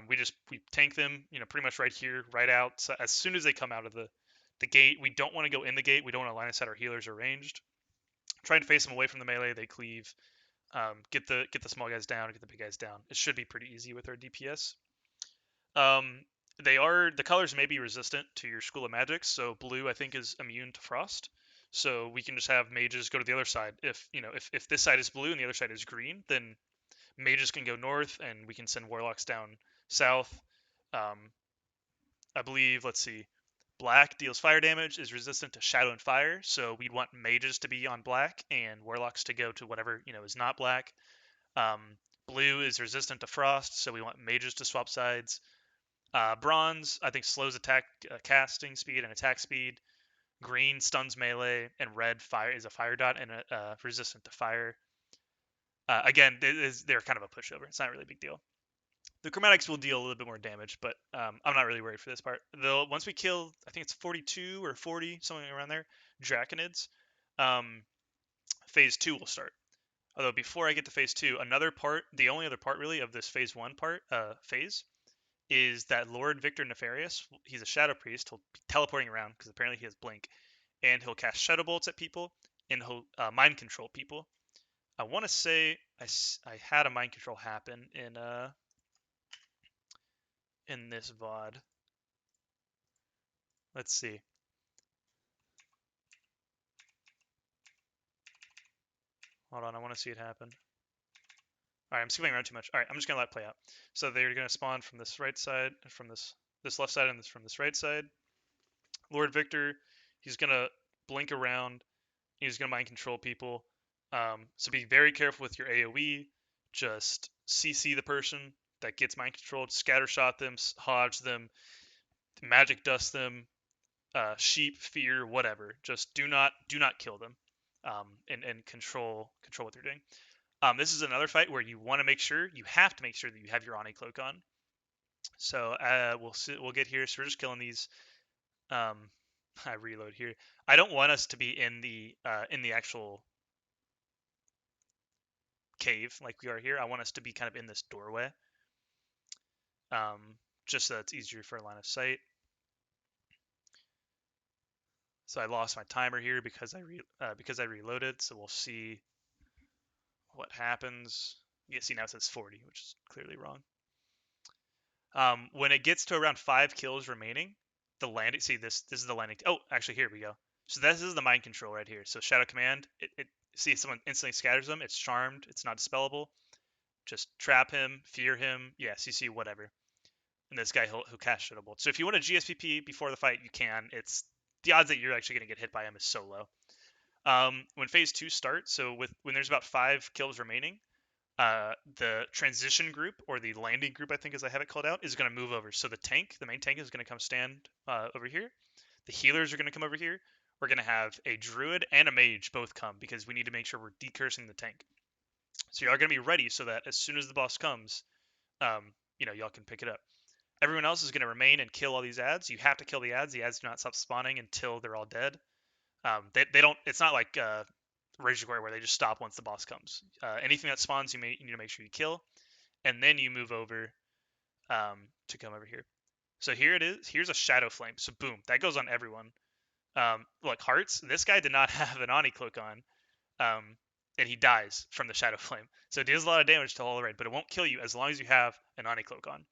We tank them, pretty much right here, right out. So as soon as they come out of the gate, we don't want to go in the gate. We don't want to line of sight our healers are ranged. Trying to face them away from the melee, they cleave. Get the small guys down, get the big guys down. It should be pretty easy with our DPS. The colors may be resistant to your School of Magics. So blue, I think, is immune to frost. So we can just have mages go to the other side. If this side is blue and the other side is green, then mages can go north, and we can send warlocks down south. I believe, let's see, black deals fire damage, is resistant to shadow and fire, so we'd want mages to be on black and warlocks to go to whatever is not black. Blue is resistant to frost, so we want mages to swap sides. Bronze, I think, slows attack casting speed and attack speed. Green stuns melee, and red fire is a fire dot and resistant to fire. Again, they're kind of a pushover. It's not really a big deal. The chromatics will deal a little bit more damage, but I'm not really worried for this part. Though once we kill, I think it's 42 or 40, something around there, Draconids, phase 2 will start. Although before I get to phase 2, the only other part really of this phase 1 phase, is that Lord Victor Nefarious. He's a Shadow Priest. He'll be teleporting around because apparently he has Blink, and he'll cast Shadow Bolts at people, and he'll mind control people. I want to say I had a mind control happen in this VOD. Let's see. Hold on, I want to see it happen. All right, I'm skipping around too much. All right, I'm just gonna let it play out. So they're gonna spawn from this right side, from this left side, and from this right side. Lord Victor, he's gonna blink around. He's gonna mind control people. So be very careful with your AOE. Just CC the person that gets mind controlled, scatter shot them, hodge them, magic dust them, sheep, fear, whatever. Just do not kill them, and control what they're doing. This is another fight where you want to make sure, you have to make sure that you have your Oni cloak on. So we'll get here. So we're just killing these. I reload here. I don't want us to be in the actual cave like we are here. I want us to be kind of in this doorway. Just so it's easier for line of sight. So I lost my timer here because I reloaded. So we'll see what happens. Yeah, see now it says 40, which is clearly wrong. When it gets to around 5 kills remaining, the landing. See this is the landing. Oh, actually here we go. So this is the mind control right here. So Shadow Command. See someone instantly scatters them. It's charmed. It's not dispellable. Just trap him, fear him. Yeah, CC whatever. And this guy who cast Shadow Bolt. So if you want a GSPP before the fight, you can. It's the odds that you're actually going to get hit by him is so low. When phase 2 starts, so when there's about 5 kills remaining, the transition group, or the landing group, I think as I have it called out, is going to move over. So the main tank is going to come stand over here. The healers are going to come over here. We're going to have a druid and a mage both come because we need to make sure we're decursing the tank. So y'all are going to be ready so that as soon as the boss comes, y'all can pick it up. Everyone else is going to remain and kill all these ads. You have to kill the ads. The ads do not stop spawning until they're all dead. They don't. It's not like Razorgore where they just stop once the boss comes. Anything that spawns, you need to make sure you kill, and then you move over to come over here. So here it is. Here's a Shadow Flame. So boom, that goes on everyone. Look, hearts. This guy did not have an Oni cloak on, and he dies from the Shadow Flame. So it deals a lot of damage to all the raid, but it won't kill you as long as you have an Oni cloak on.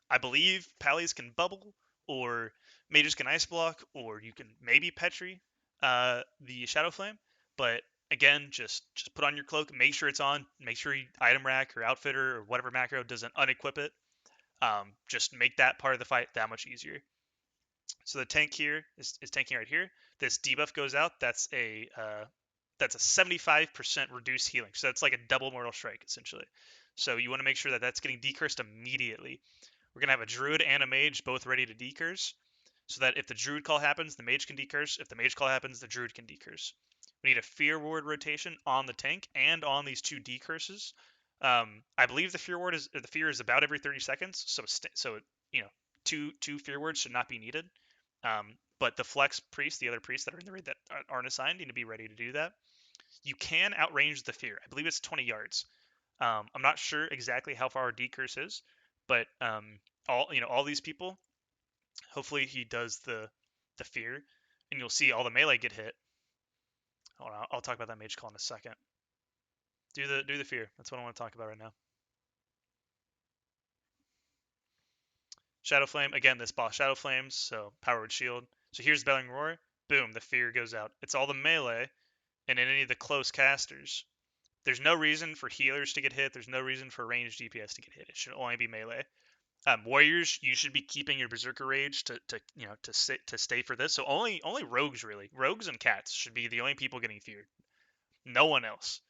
I believe Pallies can bubble, or mages can ice block, or you can maybe Petri the Shadow Flame. But again, just put on your cloak, make sure it's on, make sure you item rack or outfitter or whatever macro doesn't unequip it. Just make that part of the fight that much easier. So the tank here is tanking right here. This debuff goes out. That's a 75% reduced healing. So that's like a double mortal strike essentially. So you want to make sure that that's getting decursed immediately. We're going to have a druid and a mage both ready to decurse, so that if the druid call happens, the mage can decurse. If the mage call happens, the druid can decurse. We need a fear ward rotation on the tank and on these 2 decurses. I believe the fear is about every 30 seconds, so 2 fear wards should not be needed. But the flex priests, the other priests that are in the raid that aren't assigned, need to be ready to do that. You can outrange the fear. I believe it's 20 yards. I'm not sure exactly how far our decurse is, but all these people, hopefully he does the fear, and you'll see all the melee get hit. Hold on, I'll talk about that mage call in a second. Do the fear. That's what I want to talk about right now. Shadow Flame, again, this boss Shadow Flames, so powered shield. So here's Belling Roar, boom, the fear goes out. It's all the melee, and in any of the close casters. There's no reason for healers to get hit. There's no reason for ranged DPS to get hit. It should only be melee. Warriors, you should be keeping your Berserker Rage to stay for this. So only rogues really. Rogues and cats should be the only people getting feared. No one else.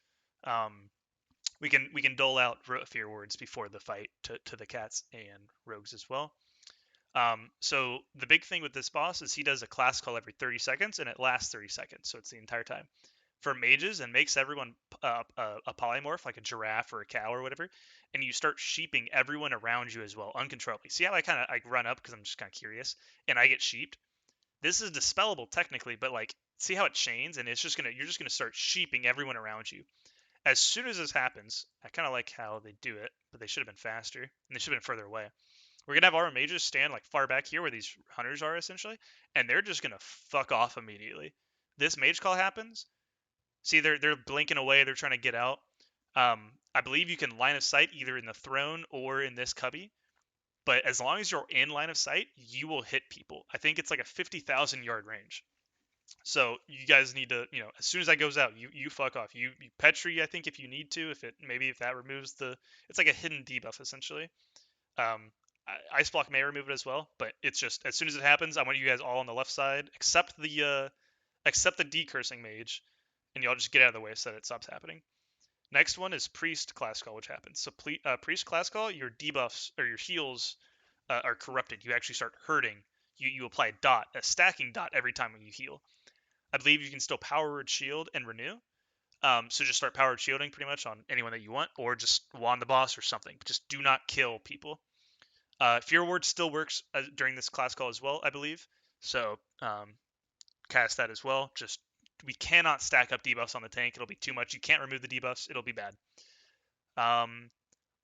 We can dole out fear words before the fight to the cats and rogues as well. So the big thing with this boss is he does a class call every 30 seconds, and it lasts 30 seconds, so it's the entire time. For mages, and makes everyone a polymorph, like a giraffe or a cow or whatever, and you start sheeping everyone around you as well, uncontrollably. See how I run up because I'm just kind of curious, and I get sheeped? This is dispellable technically, but like, see how it chains, and you're just gonna start sheeping everyone around you. As soon as this happens, I kind of like how they do it, but they should have been faster, and they should have been further away. We're gonna have our mages stand like far back here where these hunters are essentially, and they're just gonna fuck off immediately. This mage call happens. See, they're blinking away. They're trying to get out. I believe you can line of sight either in the throne or in this cubby. But as long as you're in line of sight, you will hit people. I think it's like a 50,000 yard range. So you guys need to, as soon as that goes out, you fuck off. You Petri, I think if you need to, if that removes it's like a hidden debuff essentially. Ice block may remove it as well, but it's just as soon as it happens, I want you guys all on the left side, except the decursing mage, and y'all just get out of the way so that it stops happening. Next one is priest class call, which happens. So priest class call, your debuffs or your heals are corrupted. You actually start hurting. You apply a stacking dot every time when you heal. I believe you can still power word shield and renew. So just start powered shielding pretty much on anyone that you want, or just wand the boss or something. Just do not kill people. Fear ward still works during this class call as well, I believe. So cast that as well. Just we cannot stack up debuffs on the tank. It'll be too much. You can't remove the debuffs. It'll be bad.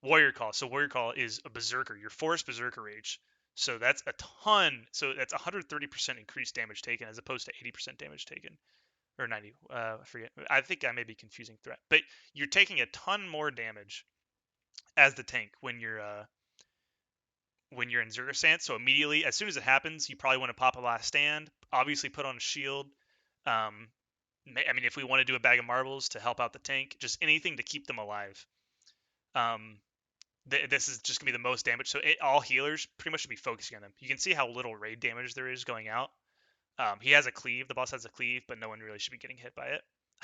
Warrior call. So warrior call is a berserker. Your forced berserker rage. So that's a ton. So that's 130% increased damage taken as opposed to 80% damage taken. Or 90. I forget. I think I may be confusing threat. But you're taking a ton more damage as the tank when you're in Zerga stance. So immediately, as soon as it happens, you probably want to pop a last stand. Obviously, put on a shield. I mean, if we want to do a bag of marbles to help out the tank, just anything to keep them alive. This is just gonna be the most damage. So all healers pretty much should be focusing on them. You can see how little raid damage there is going out. He has a cleave. The boss has a cleave, but no one really should be getting hit by it.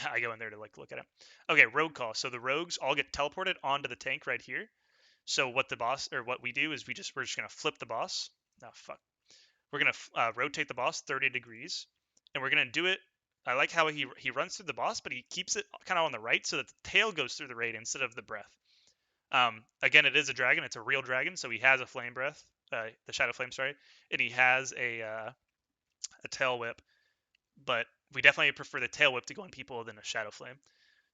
I go in there to look at him. Okay, rogue call. So the rogues all get teleported onto the tank right here. So what we do is we're just gonna flip the boss. Oh fuck. We're gonna rotate the boss 30 degrees, and we're gonna do it. I like how he runs through the boss, but he keeps it kind of on the right so that the tail goes through the raid instead of the breath. Again, it is a dragon. It's a real dragon, so he has a flame breath, the shadow flame, sorry, and he has a tail whip. But we definitely prefer the tail whip to go on people than a shadow flame.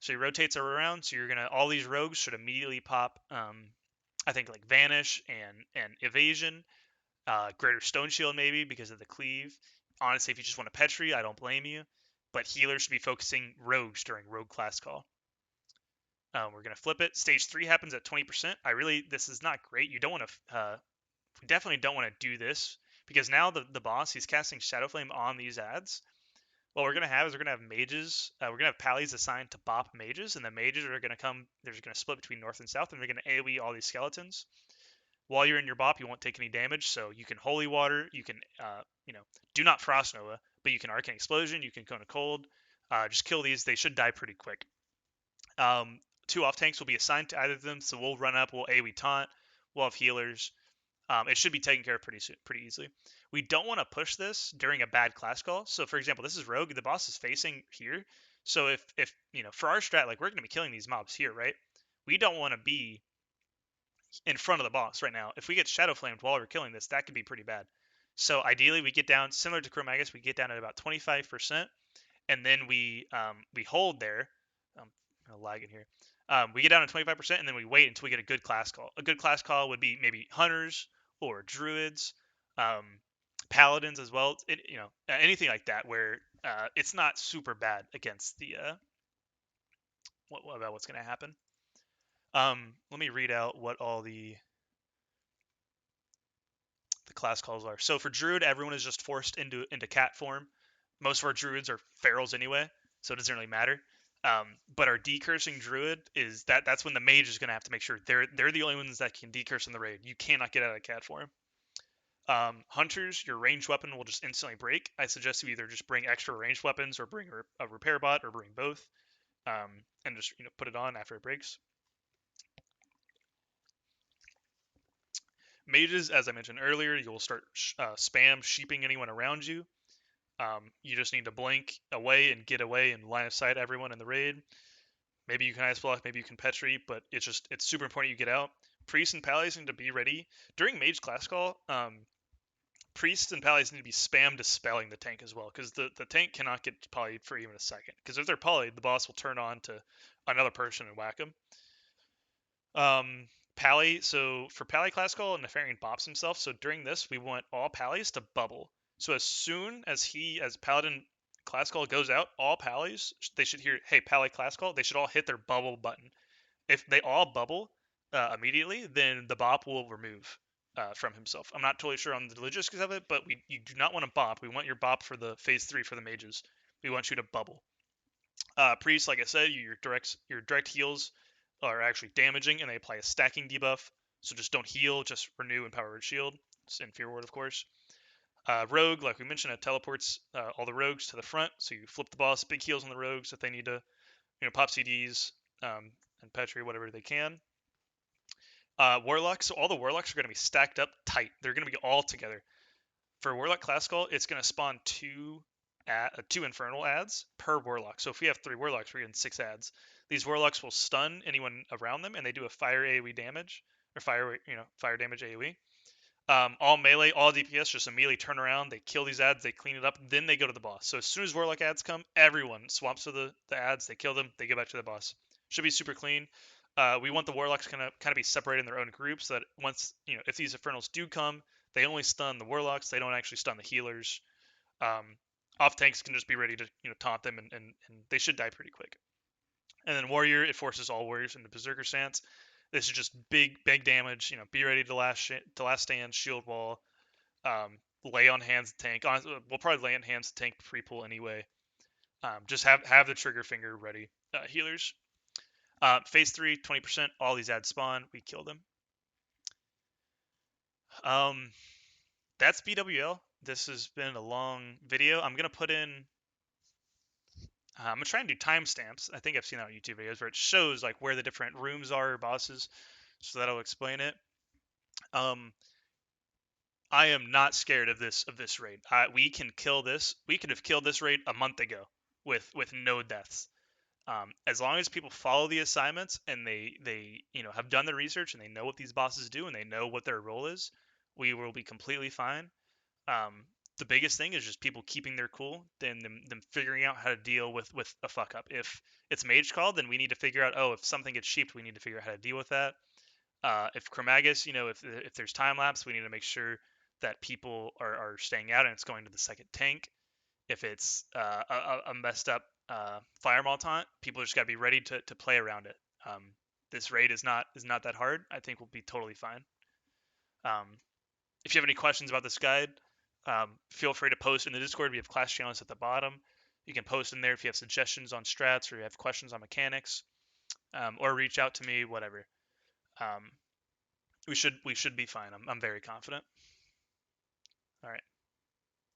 So he rotates around. So all these rogues should immediately pop. I think like vanish and evasion, greater stone shield maybe because of the cleave. Honestly, if you just want a Petri, I don't blame you. But healers should be focusing rogues during rogue class call. We're going to flip it. Stage 3 happens at 20%. This is not great. You don't want to, we definitely don't want to do this because now the boss, he's casting Shadow Flame on these ads. What we're going to have is we're going to have mages. We're going to have pallies assigned to bop mages, and the mages are going to come, they're going to split between north and south, and they're going to AoE all these skeletons. While you're in your bop, you won't take any damage, so you can Holy Water, you can, do not Frost Nova, but you can Arcane Explosion, you can Cone of Cold. Just kill these. They should die pretty quick. 2 off tanks will be assigned to either of them, so we'll run up, we'll AoE taunt, we'll have healers. It should be taken care of pretty easily. We don't want to push this during a bad class call. So for example, this is Rogue, the boss is facing here. So if for our strat, like we're going to be killing these mobs here, right? We don't want to be in front of the boss right now. If we get Shadow Flamed while we're killing this, that could be pretty bad. So ideally we get down, similar to Chromaggus, we get down at about 25%, and then we hold there. I'm lagging here. We get down to 25%, and then we wait until we get a good class call. A good class call would be maybe hunters or druids, paladins as well. Anything like that where it's not super bad against the what's going to happen. Let me read out what all the class calls are. So for druid, everyone is just forced into cat form. Most of our druids are ferals anyway, so it doesn't really matter. But our decursing druid is that's when the mage is going to have to make sure they're the only ones that can decurse in the raid. You cannot get out of cat form. Hunters, your ranged weapon will just instantly break. I suggest you either just bring extra ranged weapons or bring a repair bot or bring both, and just put it on after it breaks. Mages, as I mentioned earlier, you'll start spam sheeping anyone around you. You just need to blink away and get away and line of sight everyone in the raid. Maybe you can ice block, maybe you can Petri, but it's super important you get out. Priests and Pallies need to be ready. During Mage class call, Priests and Pallies need to be spam dispelling the tank as well, because the tank cannot get polyed for even a second. Because if they're polyed, the boss will turn on to another person and whack them. Pally, so for Pally class call, Nefarian bops himself. So during this, we want all Pallies to bubble. So as soon as as Paladin class call goes out, all Pallies, they should hear, hey, Pally class call, they should all hit their bubble button. If they all bubble immediately, then the bop will remove from himself. I'm not totally sure on the logistics of it, but you do not want to bop. We want your bop for the phase 3 for the mages. We want you to bubble. Priest, like I said, your direct heals are actually damaging, and they apply a stacking debuff. So just don't heal, just renew and power word shield. It's in Fear Ward, of course. Rogue, like we mentioned, it teleports all the rogues to the front. So you flip the boss, big heals on the rogues if they need to, pop CDs and Petri, whatever they can. Warlocks, so all the warlocks are going to be stacked up tight. They're going to be all together. For Warlock class call, it's going to spawn two infernal adds per warlock. So if we have 3 warlocks, we're getting 6 adds. These warlocks will stun anyone around them, and they do a fire AoE damage or fire damage AoE. All melee, all DPS just immediately turn around. They kill these adds, they clean it up, then they go to the boss. So as soon as warlock adds come, everyone swamps to the adds. They kill them, they go back to the boss. Should be super clean. We want the warlocks kind of be separated in their own groups, so that once if these infernals do come, they only stun the warlocks. They don't actually stun the healers. Off tanks can just be ready to taunt them, and they should die pretty quick. And then warrior, it forces all warriors into berserker stance. This is just big damage. Be ready to last stand, shield wall, lay on hands tank. We'll probably lay on hands tank pre-pull anyway. Just have the trigger finger ready. Healers. Phase 3, 20%. All these adds spawn. We kill them. That's BWL. This has been a long video. I'm gonna put in. I'm gonna try and do timestamps. I think I've seen that on YouTube videos where it shows like where the different rooms are or bosses, so that'll explain it. I am not scared of this raid. We can kill this. We could have killed this raid a month ago with no deaths. As long as people follow the assignments and they have done the research and they know what these bosses do and they know what their role is, we will be completely fine. The biggest thing is just people keeping their cool, then them figuring out how to deal with a fuck up. If it's mage call, then we need to figure out, if something gets sheeped, we need to figure out how to deal with that. If Chromaggus, if there's time lapse, we need to make sure that people are staying out and it's going to the second tank. If it's a messed up Firemaw taunt, people just got to be ready to play around it. This raid is not that hard. I think we'll be totally fine. If you have any questions about this guide, feel free to post in the Discord. We have class channels at the bottom. You can post in there if you have suggestions on strats or you have questions on mechanics, or reach out to me, whatever. We should be fine. I'm very confident. All right.